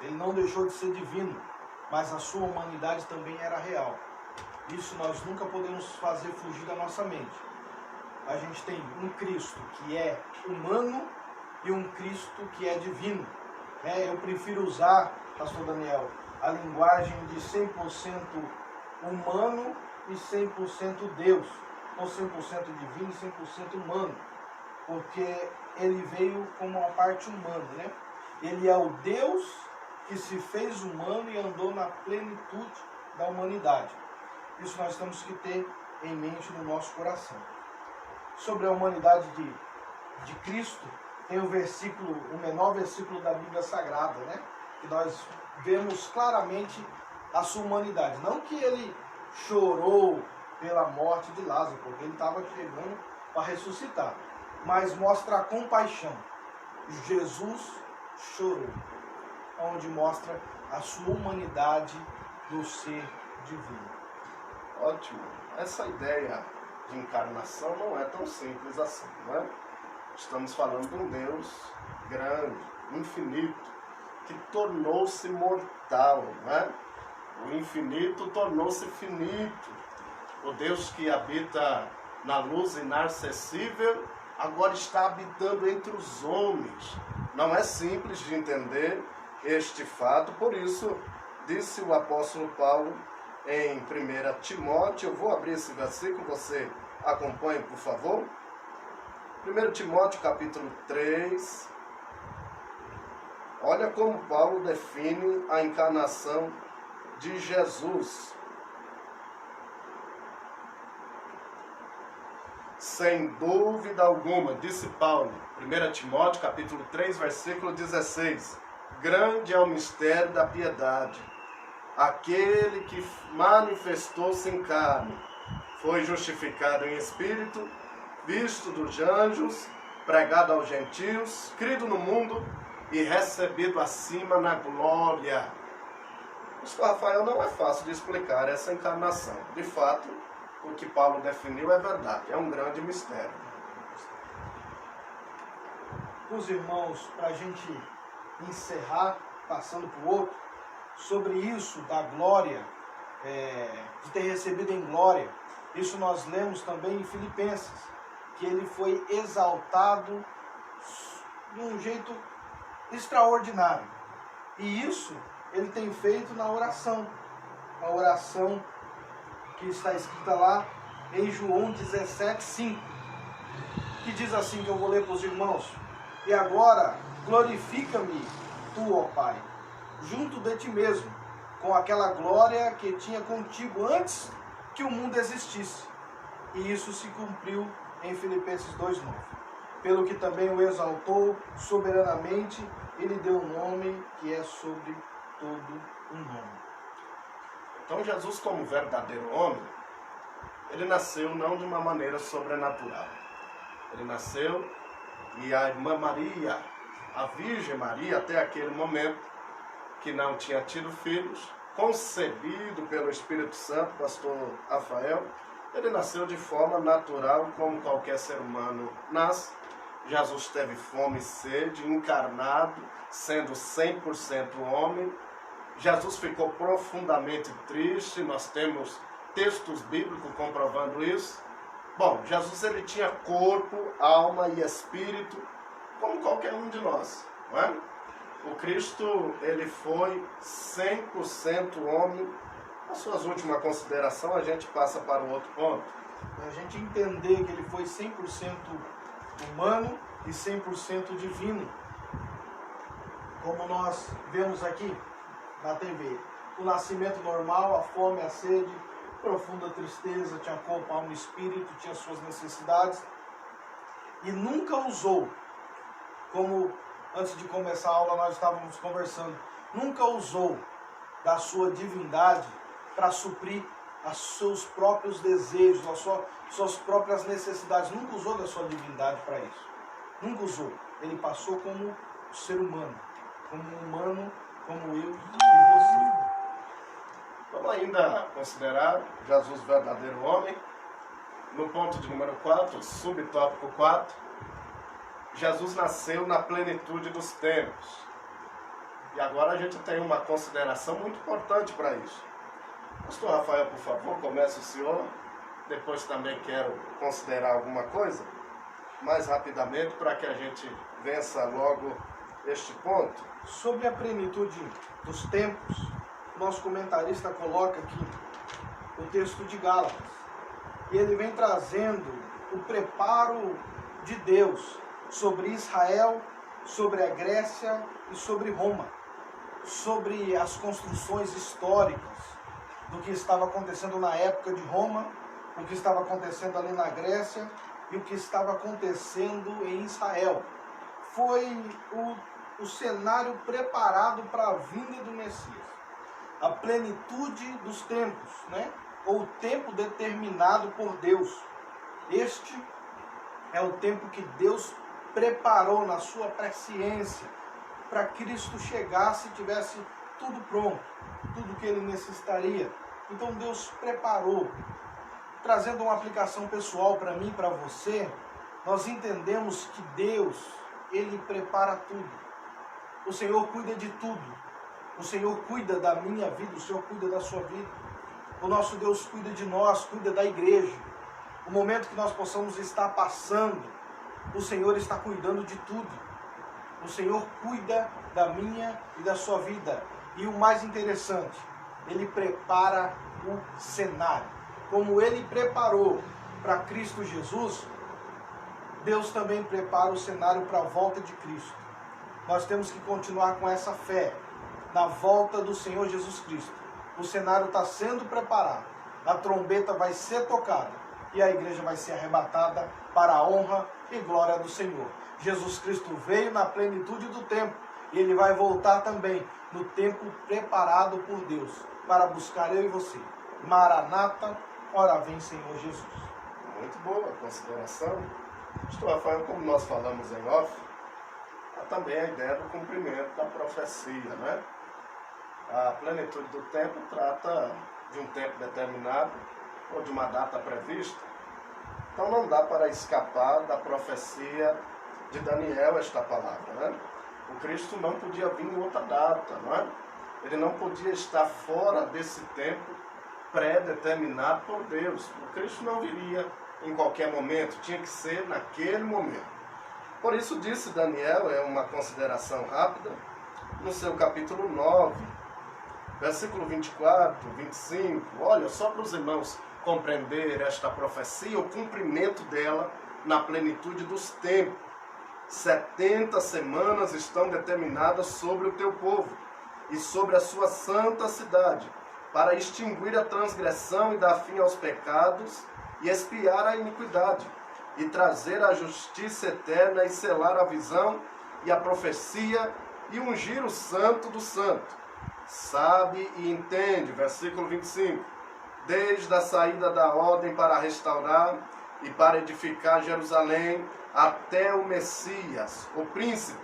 Ele não deixou de ser divino, mas a sua humanidade também era real. Isso nós nunca podemos fazer fugir da nossa mente. A gente tem um Cristo que é humano e um Cristo que é divino. Eu prefiro usar, pastor Daniel, a linguagem de 100% humano e 100% Deus, ou 100% divino e 100% humano, porque ele veio como uma parte humana, né? Ele é o Deus que se fez humano e andou na plenitude da humanidade. Isso nós temos que ter em mente no nosso coração. Sobre a humanidade de Cristo, tem o menor versículo da Bíblia Sagrada, né? Que nós vemos claramente a sua humanidade. Não que ele chorou pela morte de Lázaro, porque ele estava chegando para ressuscitar, mas mostra a compaixão. Jesus chorou, onde mostra a sua humanidade do ser divino. Ótimo. Essa ideia de encarnação não é tão simples assim, não é? Estamos falando de um Deus grande, infinito, que tornou-se mortal, não é? O infinito tornou-se finito. O Deus que habita na luz inacessível, agora está habitando entre os homens. Não é simples de entender este fato, por isso disse o apóstolo Paulo em 1 Timóteo, eu vou abrir esse versículo, você acompanhe, por favor. 1 Timóteo, capítulo 3, olha como Paulo define a encarnação de Jesus. Sem dúvida alguma, disse Paulo, 1 Timóteo, capítulo 3, versículo 16, grande é o mistério da piedade. Aquele que manifestou-se em carne, foi justificado em espírito, visto dos anjos, pregado aos gentios, crido no mundo e recebido acima na glória. Pastor Rafael, não é fácil de explicar essa encarnação. De fato, o que Paulo definiu é verdade, é um grande mistério. Os irmãos, para a gente encerrar, passando para o outro, sobre isso da glória, de ter recebido em glória, isso nós lemos também em Filipenses, que ele foi exaltado de um jeito extraordinário. E isso ele tem feito na oração. A oração que está escrita lá em João 17:5, que diz assim, que eu vou ler para os irmãos: e agora glorifica-me tu, ó Pai, junto de ti mesmo, com aquela glória que tinha contigo antes que o mundo existisse. E isso se cumpriu em Filipenses 2:9. Pelo que também o exaltou soberanamente e lhe deu um nome que é sobre todo um nome. Então Jesus, como verdadeiro homem, ele nasceu não de uma maneira sobrenatural. Ele nasceu e a irmã Maria, a Virgem Maria, até aquele momento, que não tinha tido filhos, concebido pelo Espírito Santo, pastor Rafael, ele nasceu de forma natural, como qualquer ser humano nasce. Jesus teve fome e sede, encarnado, sendo 100% homem. Jesus ficou profundamente triste, nós temos textos bíblicos comprovando isso. Bom, Jesus ele tinha corpo, alma e espírito, como qualquer um de nós, não é? O Cristo, ele foi 100% homem. As suas últimas considerações, a gente passa para o outro ponto. A gente entender que ele foi 100% humano e 100% divino, como nós vemos aqui na TV. O nascimento normal, a fome, a sede, profunda tristeza, tinha corpo, alma e espírito, tinha suas necessidades. E nunca usou, como antes de começar a aula nós estávamos conversando, nunca usou da sua divindade para suprir os seus próprios desejos, suas próprias necessidades. Nunca usou da sua divindade para isso. Nunca usou. Ele passou como ser humano, como eu e você. Vamos ainda considerar Jesus verdadeiro homem. No ponto de número 4, subtópico 4, Jesus nasceu na plenitude dos tempos. E agora a gente tem uma consideração muito importante para isso. Pastor Rafael, por favor, comece o senhor. Depois também quero considerar alguma coisa, mais rapidamente, para que a gente vença logo este ponto. Sobre a plenitude dos tempos, nosso comentarista coloca aqui o texto de Gálatas. E ele vem trazendo o preparo de Deus sobre Israel, sobre a Grécia e sobre Roma. Sobre as construções históricas do que estava acontecendo na época de Roma, o que estava acontecendo ali na Grécia e o que estava acontecendo em Israel. Foi o cenário preparado para a vinda do Messias. A plenitude dos tempos, né? Ou o tempo determinado por Deus. Este é o tempo que Deus preparou na sua presciência para Cristo chegasse e tivesse tudo pronto, tudo que ele necessitaria. Então Deus preparou. Trazendo uma aplicação pessoal para mim e para você, nós entendemos que Deus, ele prepara tudo. O Senhor cuida de tudo. O Senhor cuida da minha vida, o Senhor cuida da sua vida. O nosso Deus cuida de nós, cuida da igreja. O momento que nós possamos estar passando, o Senhor está cuidando de tudo. O Senhor cuida da minha e da sua vida. E o mais interessante, Ele prepara o cenário. Como Ele preparou para Cristo Jesus, Deus também prepara o cenário para a volta de Cristo. Nós temos que continuar com essa fé na volta do Senhor Jesus Cristo. O cenário está sendo preparado. A trombeta vai ser tocada e a igreja vai ser arrebatada para a honra e glória do Senhor. Jesus Cristo veio na plenitude do tempo e Ele vai voltar também no tempo preparado por Deus para buscar eu e você. Maranata, ora vem Senhor Jesus. Muito boa consideração. Pastor Rafael, como nós falamos em off, há também a ideia do cumprimento da profecia, né? A plenitude do tempo trata de um tempo determinado ou de uma data prevista. Então não dá para escapar da profecia de Daniel esta palavra, né? O Cristo não podia vir em outra data, não é? Ele não podia estar fora desse tempo pré-determinado por Deus. O Cristo não viria em qualquer momento, tinha que ser naquele momento. Por isso disse Daniel, é uma consideração rápida, no seu capítulo 9, versículo 24, 25, olha, só para os irmãos compreender esta profecia, o cumprimento dela na plenitude dos tempos. 70 semanas estão determinadas sobre o teu povo e sobre a sua santa cidade, para extinguir a transgressão e dar fim aos pecados e expiar a iniquidade, e trazer a justiça eterna e selar a visão e a profecia e ungir o santo do santo. Sabe e entende, versículo 25, desde a saída da ordem para restaurar e para edificar Jerusalém até o Messias, o príncipe,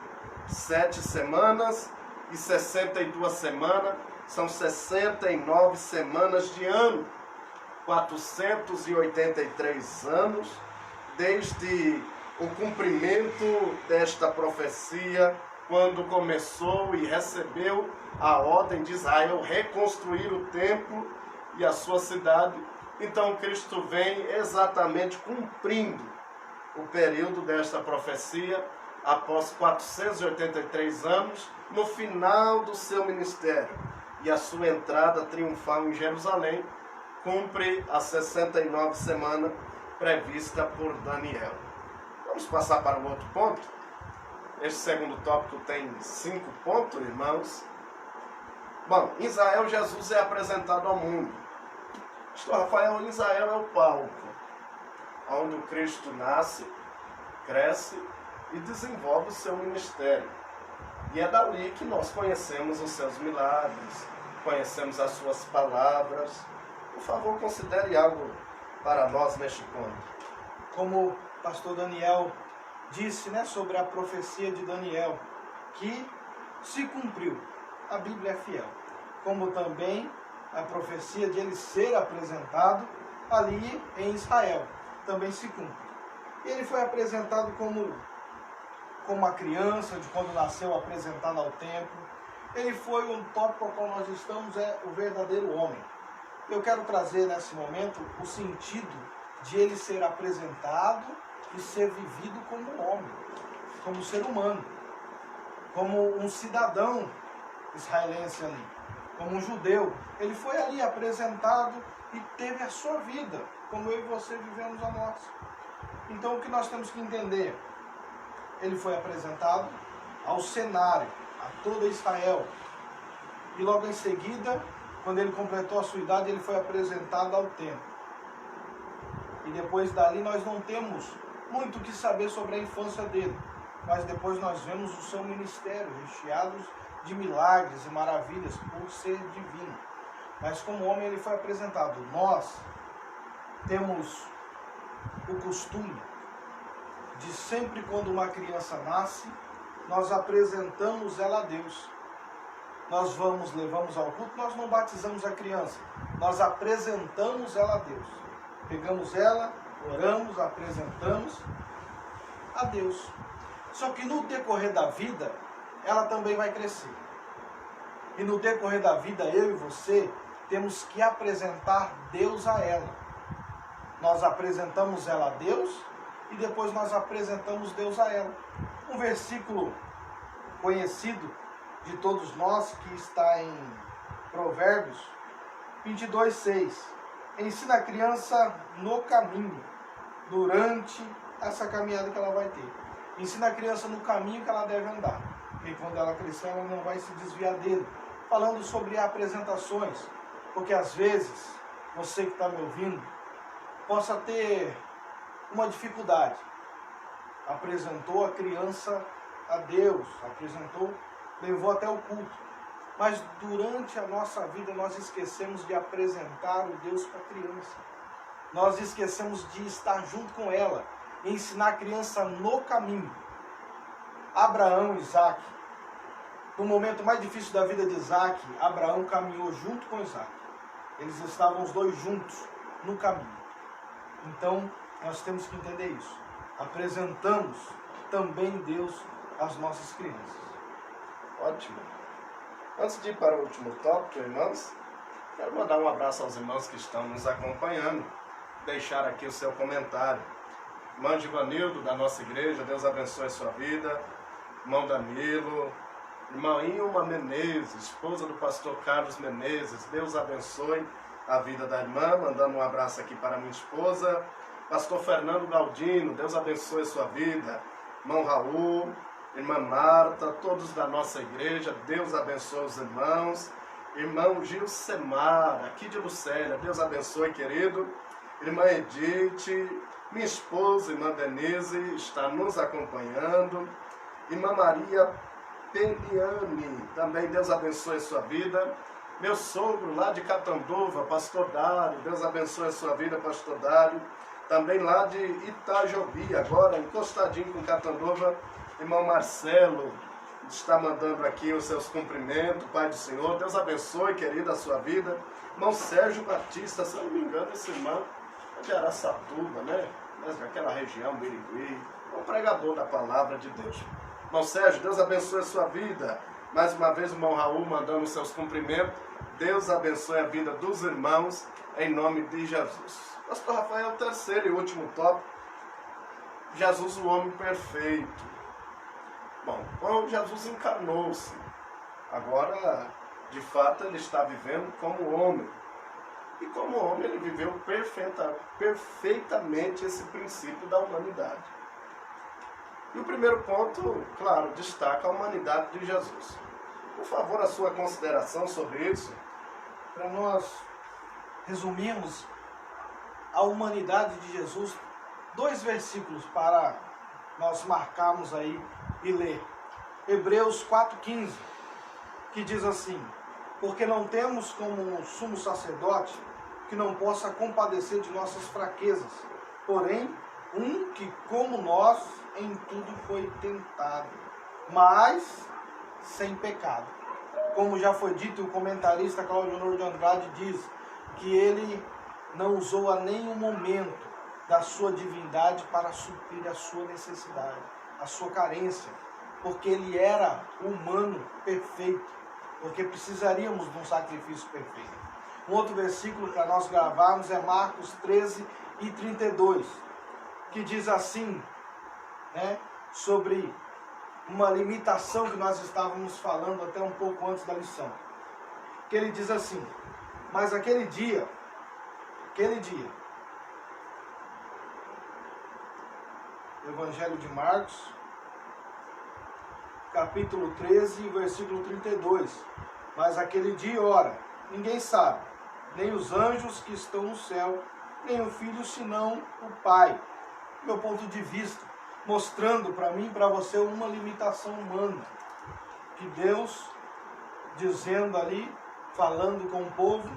7 semanas e 62 semanas, são 69 semanas de ano, 483 anos, desde o cumprimento desta profecia, quando começou e recebeu a ordem de Israel reconstruir o templo e a sua cidade. Então Cristo vem exatamente cumprindo o período desta profecia, após 483 anos, no final do seu ministério, e a sua entrada triunfal em Jerusalém, cumpre as 69 semanas prevista por Daniel. Vamos passar para o outro ponto. Este segundo tópico tem 5 pontos, irmãos. Bom, em Israel, Jesus é apresentado ao mundo. Pastor Rafael, Israel é o palco onde o Cristo nasce, cresce e desenvolve o seu ministério. E é dali que nós conhecemos os seus milagres, conhecemos as suas palavras. Por favor, considere algo para nós neste ponto. Como o pastor Daniel disse, né, sobre a profecia de Daniel, que se cumpriu. A Bíblia é fiel. Como também a profecia de ele ser apresentado ali em Israel também se cumpre. E ele foi apresentado como uma criança, de quando nasceu, apresentado ao templo. Ele foi um tópico ao qual nós estamos, é o verdadeiro homem. Eu quero trazer nesse momento o sentido de ele ser apresentado e ser vivido como homem, como ser humano, como um cidadão israelense ali, como um judeu. Ele foi ali apresentado e teve a sua vida, como eu e você vivemos a nossa. Então o que nós temos que entender? Ele foi apresentado ao cenário, a toda Israel. E logo em seguida, quando ele completou a sua idade, ele foi apresentado ao templo. E depois dali nós não temos muito o que saber sobre a infância dele. Mas depois nós vemos o seu ministério, recheado de milagres e maravilhas por ser divino. Mas como homem ele foi apresentado. Nós temos o costume de sempre quando uma criança nasce, nós apresentamos ela a Deus. Nós levamos ao culto, nós não batizamos a criança, nós apresentamos ela a Deus. Pegamos ela, oramos, apresentamos a Deus. Só que no decorrer da vida, ela também vai crescer. E no decorrer da vida, eu e você temos que apresentar Deus a ela. Nós apresentamos ela a Deus e depois nós apresentamos Deus a ela. Um versículo conhecido de todos nós, que está em Provérbios 22:6. Ensina a criança no caminho, durante essa caminhada que ela vai ter. Ensina a criança no caminho que ela deve andar. E quando ela crescer, ela não vai se desviar dele. Falando sobre apresentações, porque às vezes, você que está me ouvindo, possa ter uma dificuldade. Apresentou a criança a Deus, levou até o culto. Mas durante a nossa vida nós esquecemos de apresentar o Deus para a criança. Nós esquecemos de estar junto com ela, ensinar a criança no caminho. Abraão e Isaac, no momento mais difícil da vida de Isaac, Abraão caminhou junto com Isaac. Eles estavam os dois juntos no caminho. Então, nós temos que entender isso. Apresentamos também Deus às nossas crianças. Ótimo. Antes de ir para o último tópico, irmãos, quero mandar um abraço aos irmãos que estão nos acompanhando. Deixar aqui o seu comentário. Irmão Givanildo, da nossa igreja, Deus abençoe a sua vida. Irmão Danilo, irmã Ilma Menezes, esposa do pastor Carlos Menezes, Deus abençoe a vida da irmã, mandando um abraço aqui para minha esposa. Pastor Fernando Galdino, Deus abençoe a sua vida. Irmão Raul, irmã Marta, todos da nossa igreja, Deus abençoe os irmãos. Irmão Gilcemar, aqui de Lucélia, Deus abençoe, querido. Irmã Edith, minha esposa, irmã Denise, está nos acompanhando. Irmã Maria Peliani, também Deus abençoe a sua vida. Meu sogro lá de Catanduva, pastor Dário, Deus abençoe a sua vida, pastor Dário. Também lá de Itajobi, agora encostadinho com Catanduva, irmão Marcelo, está mandando aqui os seus cumprimentos, Pai do Senhor. Deus abençoe, querida, a sua vida. Irmão Sérgio Batista, se eu não me engano, esse irmão é de Araçatuba, né? Daquela região, Birigui, um pregador da palavra de Deus. Irmão Sérgio, Deus abençoe a sua vida. Mais uma vez o irmão Raul mandando os seus cumprimentos. Deus abençoe a vida dos irmãos, em nome de Jesus. Pastor Rafael, terceiro e último tópico. Jesus, o homem perfeito. Bom, quando Jesus encarnou-se, agora, de fato, ele está vivendo como homem. E como homem, ele viveu perfeitamente esse princípio da humanidade. E o primeiro ponto, claro, destaca a humanidade de Jesus. Por favor, a sua consideração sobre isso. Para nós resumirmos a humanidade de Jesus, 2 versículos para nós marcarmos aí e ler. Hebreus 4,15, que diz assim: porque não temos como um sumo sacerdote que não possa compadecer de nossas fraquezas, porém, um que, como nós, em tudo foi tentado, mas sem pecado. Como já foi dito, o comentarista Cláudio Honor de Andrade diz que ele não usou a nenhum momento da sua divindade para suprir a sua necessidade, a sua carência, porque ele era humano perfeito, porque precisaríamos de um sacrifício perfeito. Um outro versículo para nós gravarmos é Marcos 13:32, que diz assim, né, sobre uma limitação que nós estávamos falando até um pouco antes da lição. Que ele diz assim: mas aquele dia, Evangelho de Marcos, capítulo 13, versículo 32. Mas aquele dia e hora, ninguém sabe, nem os anjos que estão no céu, nem o Filho, senão o Pai. Meu ponto de vista, mostrando para mim e para você uma limitação humana, que Deus, dizendo ali, falando com o povo,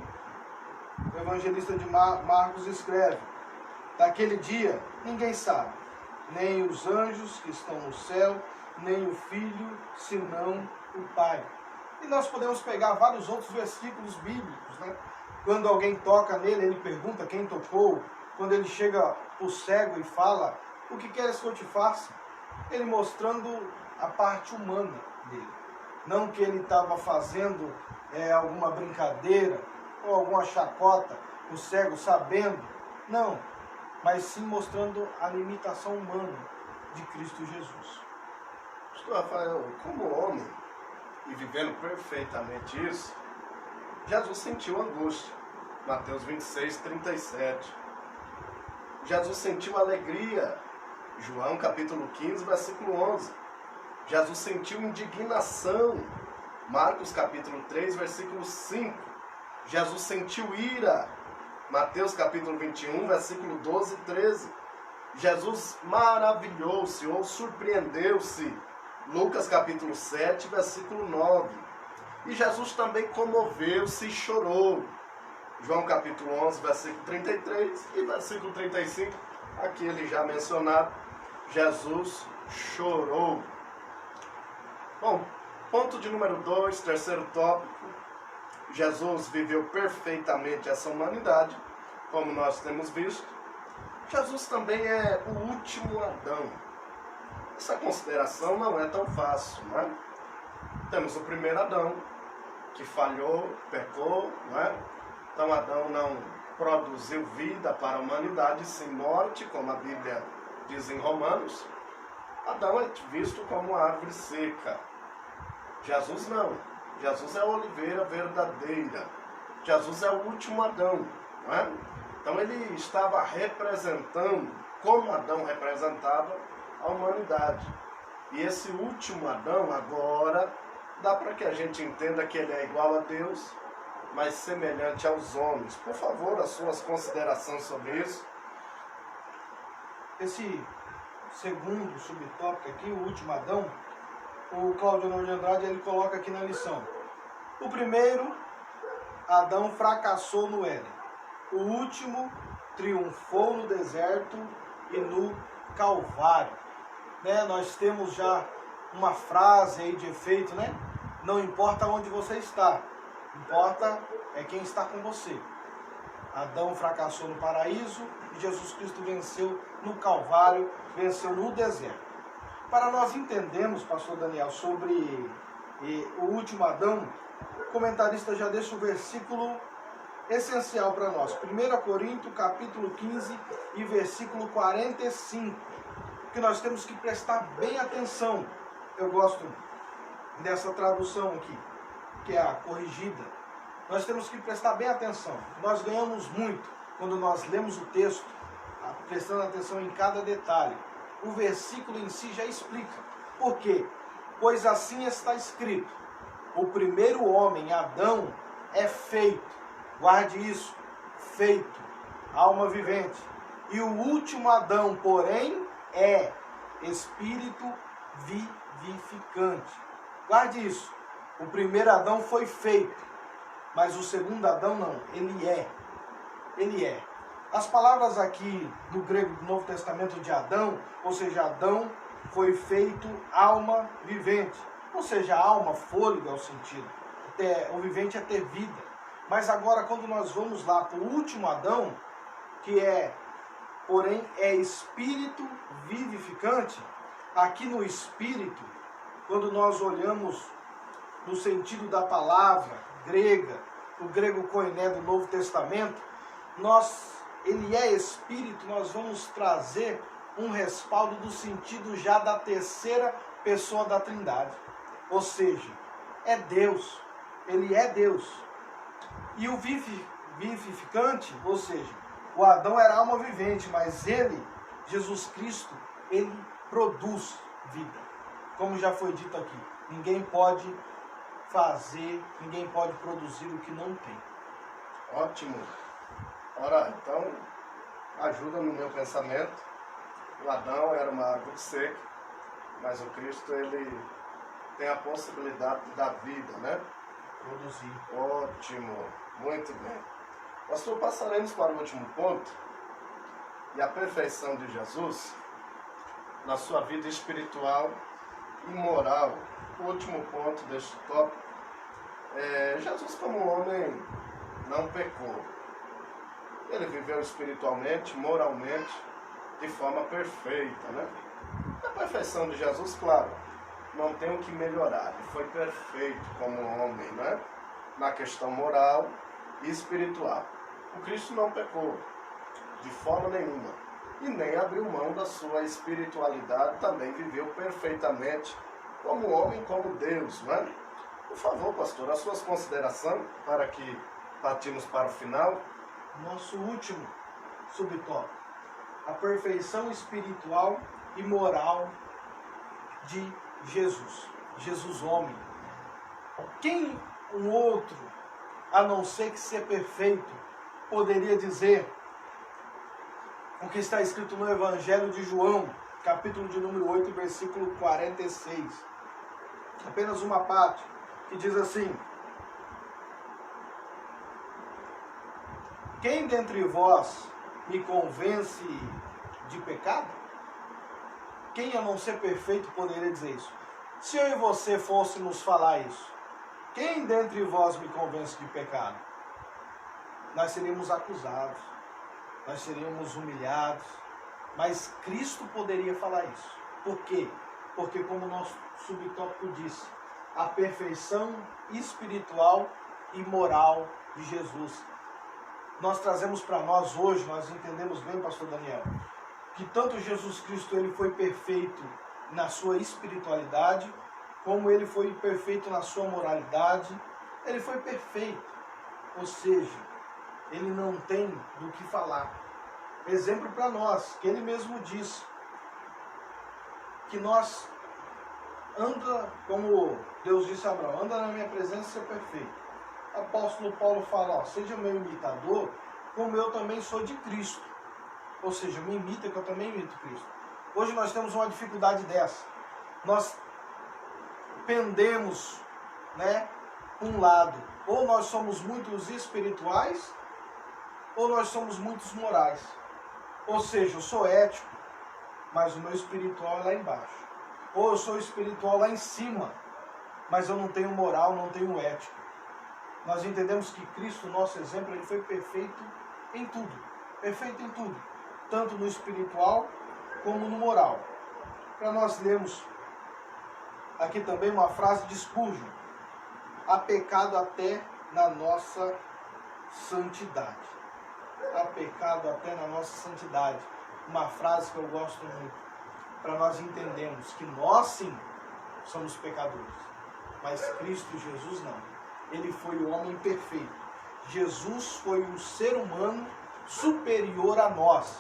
o evangelista de Marcos escreve: daquele dia ninguém sabe, nem os anjos que estão no céu, nem o Filho, senão o Pai. E nós podemos pegar vários outros versículos bíblicos, né? Quando alguém toca nele, ele pergunta quem tocou. Quando ele chega para o cego e fala: o que queres que eu te faça? Ele mostrando a parte humana dele. Não que ele estava fazendo alguma brincadeira ou alguma chacota, o cego sabendo. Não, mas sim mostrando a limitação humana de Cristo Jesus. Pastor Rafael, como homem, e vivendo perfeitamente isso, Jesus sentiu angústia. Mateus 26:37. Jesus sentiu alegria. João capítulo 15, versículo 11. Jesus sentiu indignação. Marcos capítulo 3, versículo 5. Jesus sentiu ira. Mateus capítulo 21, versículo 12 e 13. Jesus maravilhou-se ou surpreendeu-se. Lucas capítulo 7, versículo 9. E Jesus também comoveu-se e chorou. João capítulo 11, versículo 33 e versículo 35. aquele já mencionado, Jesus chorou. Bom, ponto de número 2, terceiro tópico. Jesus viveu perfeitamente essa humanidade, como nós temos visto. Jesus também é o último Adão. Essa consideração não é tão fácil, não é? Temos o primeiro Adão, que falhou, pecou, não é? Então Adão não produziu vida para a humanidade, sim morte, como a Bíblia diz em Romanos. Adão é visto como uma árvore seca. Jesus não. Jesus é a oliveira verdadeira. Jesus é o último Adão, não é? Então ele estava representando, como Adão representava a humanidade. E esse último Adão agora dá para que a gente entenda que ele é igual a Deus, mas semelhante aos homens. Por favor, as suas considerações sobre isso. Esse segundo subtópico aqui, o último Adão, o Cláudio Honor de Andrade ele coloca aqui na lição. O primeiro, Adão fracassou no Éden. O último, triunfou no deserto e no Calvário. Né? Nós temos já uma frase aí de efeito, né? Não importa onde você está, importa é quem está com você. Adão fracassou no paraíso e Jesus Cristo venceu no Calvário, venceu no deserto. Para nós entendermos, pastor Daniel, sobre o último Adão, o comentarista já deixa o versículo essencial para nós. 1 Coríntios, capítulo 15 e versículo 45, que nós temos que prestar bem atenção. Eu gosto dessa tradução aqui, que é a corrigida. Nós temos que prestar bem atenção. Nós ganhamos muito quando nós lemos o texto, prestando atenção em cada detalhe. O versículo em si já explica. Por quê? Pois assim está escrito: o primeiro homem, Adão, é feito, guarde isso, feito, alma vivente. E o último Adão, porém, é espírito vivificante. Guarde isso. O primeiro Adão foi feito, mas o segundo Adão não. Ele é. Ele é. As palavras aqui do grego do Novo Testamento de Adão, ou seja, Adão foi feito alma vivente. Ou seja, alma, fôlego é o sentido. O vivente é ter vida. Mas agora, quando nós vamos lá para o último Adão, que porém, é espírito vivificante, aqui no espírito, quando nós olhamos no sentido da palavra grega, o grego koiné do Novo Testamento, ele é espírito, nós vamos trazer um respaldo do sentido já da terceira pessoa da Trindade. Ou seja, é Deus, ele é Deus. E o vivificante, ou seja, o Adão era alma vivente, mas ele, Jesus Cristo, ele produz vida. Como já foi dito aqui, ninguém pode ninguém pode produzir o que não tem. Ótimo. Ora, então, ajuda no meu pensamento. O Adão era uma árvore seca, mas o Cristo, ele tem a possibilidade de dar vida, né? Produzir. Ótimo. Muito bem. Pastor, passaremos para o último ponto. E a perfeição de Jesus na sua vida espiritual e moral. O último ponto deste tópico. Jesus, como homem, não pecou. Ele viveu espiritualmente, moralmente, de forma perfeita, né? A perfeição de Jesus, claro, não tem o que melhorar. Ele foi perfeito como homem, né? Na questão moral e espiritual. O Cristo não pecou, de forma nenhuma. E nem abriu mão da sua espiritualidade, também viveu perfeitamente como homem, como Deus, não é? Por favor, pastor, as suas considerações, para que partimos para o final. Nosso último subtópico: a perfeição espiritual e moral de Jesus. Jesus homem. Quem um outro, a não ser que ser perfeito, poderia dizer o que está escrito no Evangelho de João, capítulo de número 8, versículo 46. Apenas uma parte que diz assim: quem dentre vós me convence de pecado? Quem a não ser perfeito poderia dizer isso? Se eu e você fôssemos falar isso, quem dentre vós me convence de pecado? Nós seríamos acusados, nós seríamos humilhados, mas Cristo poderia falar isso. Por quê? Porque, como o nosso subtópico disse, a perfeição espiritual e moral de Jesus. Nós trazemos para nós hoje, nós entendemos bem, pastor Daniel, que tanto Jesus Cristo ele foi perfeito na sua espiritualidade, como ele foi perfeito na sua moralidade. Ele foi perfeito, ou seja, ele não tem do que falar. Exemplo para nós, que ele mesmo disse, que nós anda, como Deus disse a Abraão, anda na minha presença e ser perfeito. O apóstolo Paulo fala, ó, seja meu imitador, como eu também sou de Cristo. Ou seja, me imita que eu também imito Cristo. Hoje nós temos uma dificuldade dessa. Nós pendemos, um lado. Ou nós somos muitos espirituais, ou nós somos muitos morais. Ou seja, eu sou ético, mas o meu espiritual é lá embaixo. Ou eu sou espiritual lá em cima, mas eu não tenho moral, não tenho ética. Nós entendemos que Cristo, nosso exemplo, ele foi perfeito em tudo. Perfeito em tudo. Tanto no espiritual como no moral. Para nós lermos aqui também uma frase de Spurgeon. Há pecado até na nossa santidade. Há pecado até na nossa santidade. Uma frase que eu gosto muito. Para nós entendermos que nós sim somos pecadores. Mas Cristo Jesus não. Ele foi o homem perfeito. Jesus foi um ser humano superior a nós.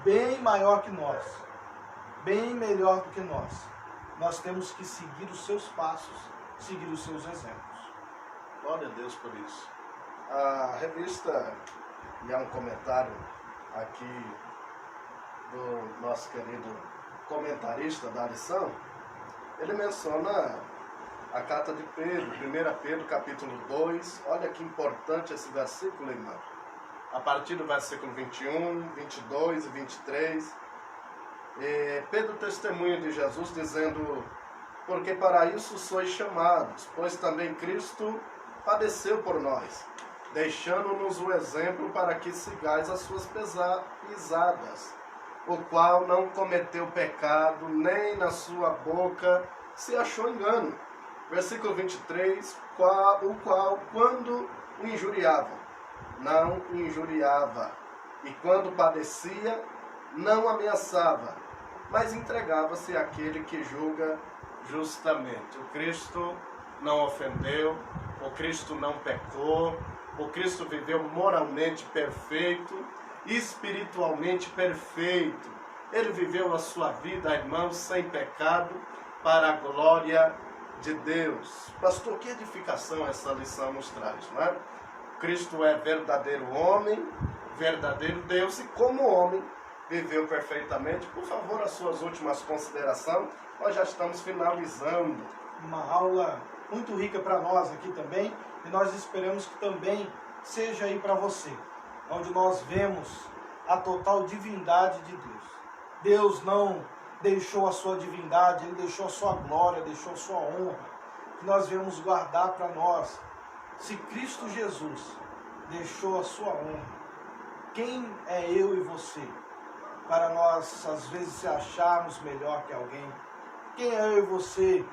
Bem maior que nós. Bem melhor do que nós. Nós temos que seguir os seus passos, seguir os seus exemplos. Glória a Deus por isso. A revista, e há um comentário aqui do nosso querido comentarista da lição, ele menciona a carta de Pedro, 1 Pedro capítulo 2, olha que importante esse versículo, irmão. A partir do versículo 21, 22 e 23, Pedro testemunha de Jesus dizendo, porque para isso sois chamados, pois também Cristo padeceu por nós, deixando-nos o exemplo para que sigais as suas pisadas, o qual não cometeu pecado, nem na sua boca se achou engano. Versículo 23, o qual, quando o injuriavam, não injuriava, e quando padecia, não ameaçava, mas entregava-se àquele que julga justamente. O Cristo não ofendeu, o Cristo não pecou, o Cristo viveu moralmente perfeito, espiritualmente perfeito. Ele viveu a sua vida, irmãos, sem pecado, para a glória de Deus. Pastor, que edificação essa lição nos traz, não é? Cristo é verdadeiro homem, verdadeiro Deus, e como homem viveu perfeitamente. Por favor, as suas últimas considerações. Nós já estamos finalizando. Uma aula muito rica para nós aqui também, e nós esperamos que também seja aí para você, onde nós vemos a total divindade de Deus. Deus não deixou a sua divindade, Ele deixou a sua glória, deixou a sua honra, que nós viemos guardar para nós. Se Cristo Jesus deixou a sua honra, quem é eu e você para nós às vezes se acharmos melhor que alguém? Quem é eu e você?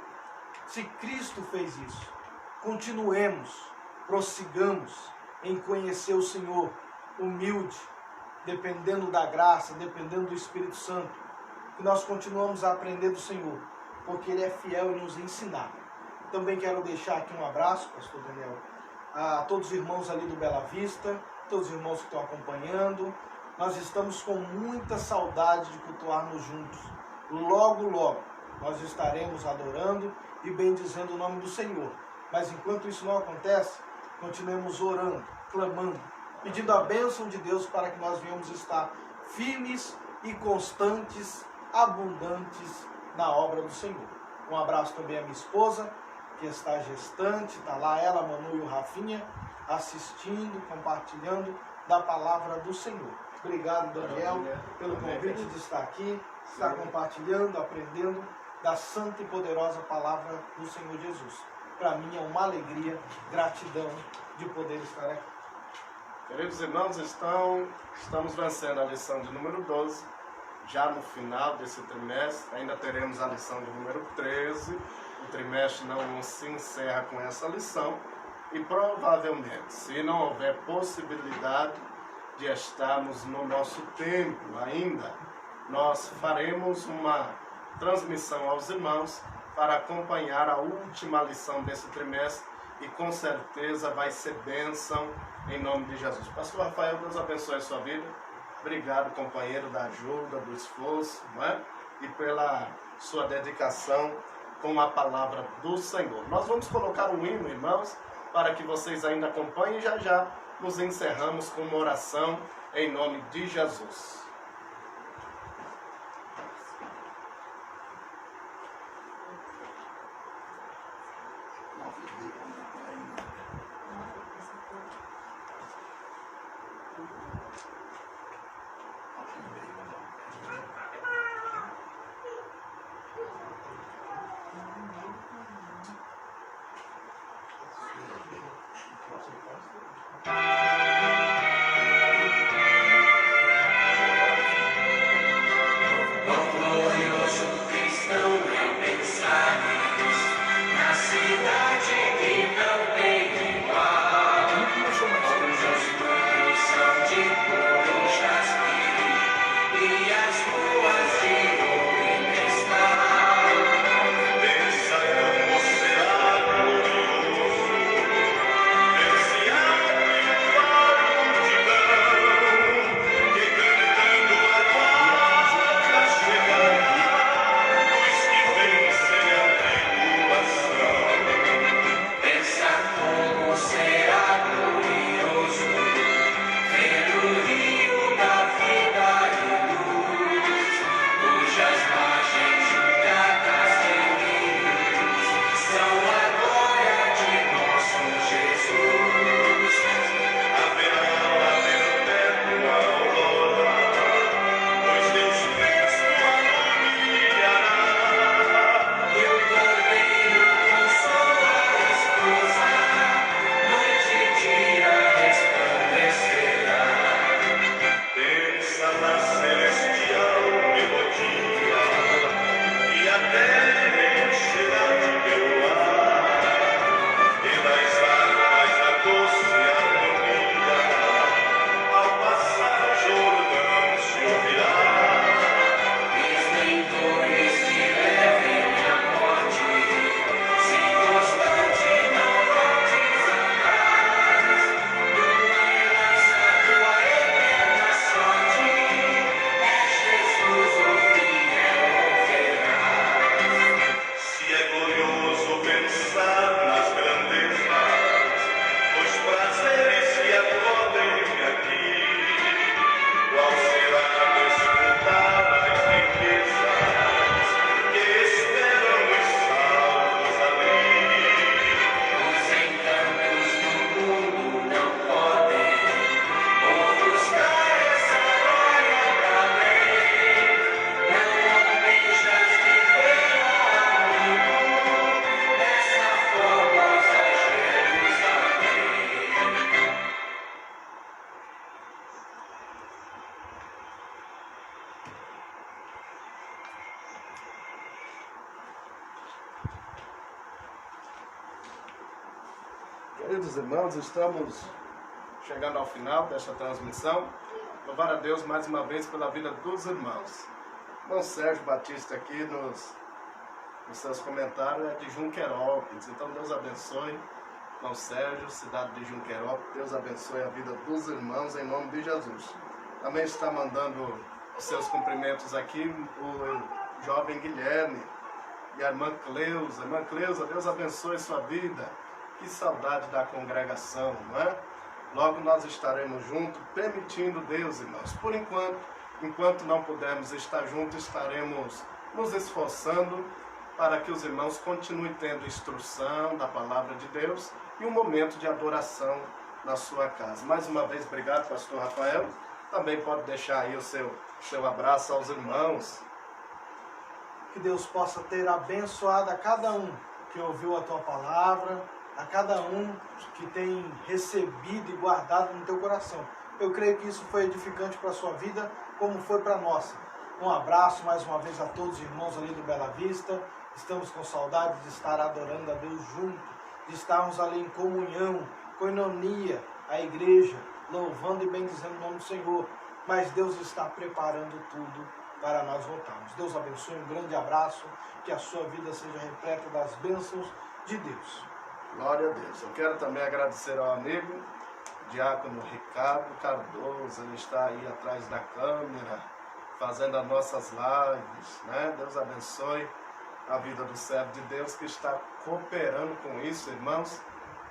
Se Cristo fez isso, continuemos, prossigamos em conhecer o Senhor, humilde, dependendo da graça, dependendo do Espírito Santo, que nós continuamos a aprender do Senhor, porque Ele é fiel em nos ensinar. Também quero deixar aqui um abraço, pastor Daniel, a todos os irmãos ali do Bela Vista, todos os irmãos que estão acompanhando. Nós estamos com muita saudade de cultuarmos juntos. Logo, logo, nós estaremos adorando e bendizendo o nome do Senhor. Mas enquanto isso não acontece, continuemos orando, clamando, pedindo a bênção de Deus para que nós venhamos estar firmes e constantes, abundantes na obra do Senhor. Um abraço também à minha esposa, que está gestante, está lá ela, a Manu e o Rafinha, assistindo, compartilhando da palavra do Senhor. Obrigado, Daniel, pelo convite de estar aqui, estar compartilhando, aprendendo da santa e poderosa palavra do Senhor Jesus. Para mim é uma alegria, gratidão de poder estar aqui. Queridos irmãos, estamos vencendo a lição de número 12. Já no final desse trimestre, ainda teremos a lição de número 13. O trimestre não se encerra com essa lição. E provavelmente, se não houver possibilidade de estarmos no nosso templo ainda, nós faremos uma transmissão aos irmãos para acompanhar a última lição desse trimestre e com certeza vai ser bênção em nome de Jesus. Pastor Rafael, Deus abençoe a sua vida. Obrigado, companheiro, da ajuda, do esforço, não é? E pela sua dedicação com a palavra do Senhor. Nós vamos colocar um hino, irmãos, para que vocês ainda acompanhem e já nos encerramos com uma oração em nome de Jesus. Queridos irmãos, estamos chegando ao final desta transmissão. Louvar a Deus mais uma vez pela vida dos irmãos. O irmão Sérgio Batista aqui nos seus comentários é de Junquerópolis. Então Deus abençoe, irmão Sérgio, cidade de Junquerópolis. Deus abençoe a vida dos irmãos em nome de Jesus. Também está mandando os seus cumprimentos aqui o jovem Guilherme e a irmã Cleusa. Irmã Cleusa, Deus abençoe sua vida. Que saudade da congregação, não é? Logo nós estaremos juntos, permitindo Deus, irmãos. Por enquanto não pudermos estar juntos, estaremos nos esforçando para que os irmãos continuem tendo instrução da palavra de Deus e um momento de adoração na sua casa. Mais uma vez, obrigado, pastor Rafael. também pode deixar aí o seu abraço aos irmãos. Que Deus possa ter abençoado a cada um que ouviu a tua palavra, a cada um que tem recebido e guardado no teu coração. Eu creio que isso foi edificante para a sua vida, como foi para a nossa. Um abraço mais uma vez a todos os irmãos ali do Bela Vista. Estamos com saudade de estar adorando a Deus junto, de estarmos ali em comunhão, coinonia, a igreja, louvando e bendizendo o nome do Senhor. Mas Deus está preparando tudo para nós voltarmos. Deus abençoe, um grande abraço, que a sua vida seja repleta das bênçãos de Deus. Glória a Deus. Eu quero também agradecer ao amigo Diácono Ricardo Cardoso, ele está aí atrás da câmera, fazendo as nossas lives, né? Deus abençoe a vida do servo de Deus que está cooperando com isso, irmãos,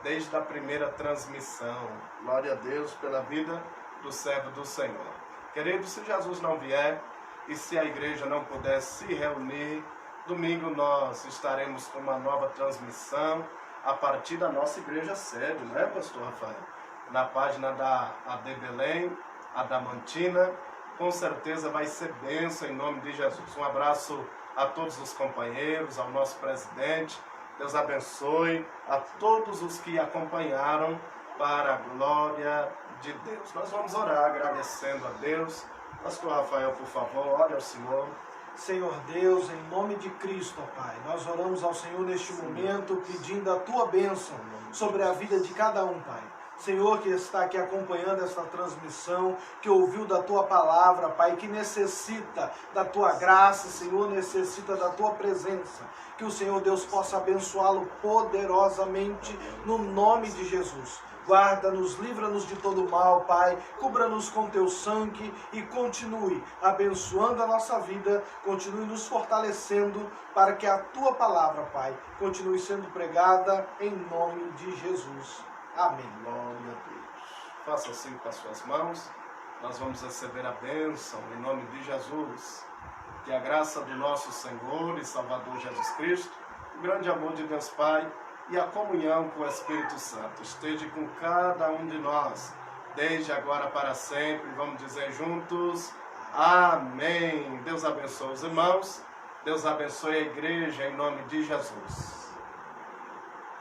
desde a primeira transmissão. Glória a Deus pela vida do servo do Senhor. Queridos, se Jesus não vier e se a igreja não puder se reunir, domingo nós estaremos com uma nova transmissão a partir da nossa igreja sede, né, pastor Rafael? Na página da AD Belém, Adamantina, com certeza vai ser bênção em nome de Jesus. Um abraço a todos os companheiros, ao nosso presidente. Deus abençoe a todos os que acompanharam para a glória de Deus. Nós vamos orar agradecendo a Deus. Pastor Rafael, por favor, ore ao Senhor. Senhor Deus, em nome de Cristo, ó Pai, nós oramos ao Senhor neste momento, pedindo a Tua bênção sobre a vida de cada um, Pai. Senhor, que está aqui acompanhando esta transmissão, que ouviu da Tua palavra, Pai, que necessita da Tua graça, Senhor, necessita da Tua presença. Que o Senhor Deus possa abençoá-lo poderosamente no nome de Jesus. Guarda-nos, livra-nos de todo mal, Pai, cubra-nos com Teu sangue e continue abençoando a nossa vida, continue nos fortalecendo para que a Tua palavra, Pai, continue sendo pregada em nome de Jesus. Amém. Glória a Deus. Faça assim com as suas mãos. Nós vamos receber a bênção em nome de Jesus. Que a graça do nosso Senhor e Salvador Jesus Cristo, o grande amor de Deus Pai e a comunhão com o Espírito Santo esteja com cada um de nós, desde agora para sempre. Vamos dizer juntos, amém. Deus abençoe os irmãos, Deus abençoe a igreja em nome de Jesus.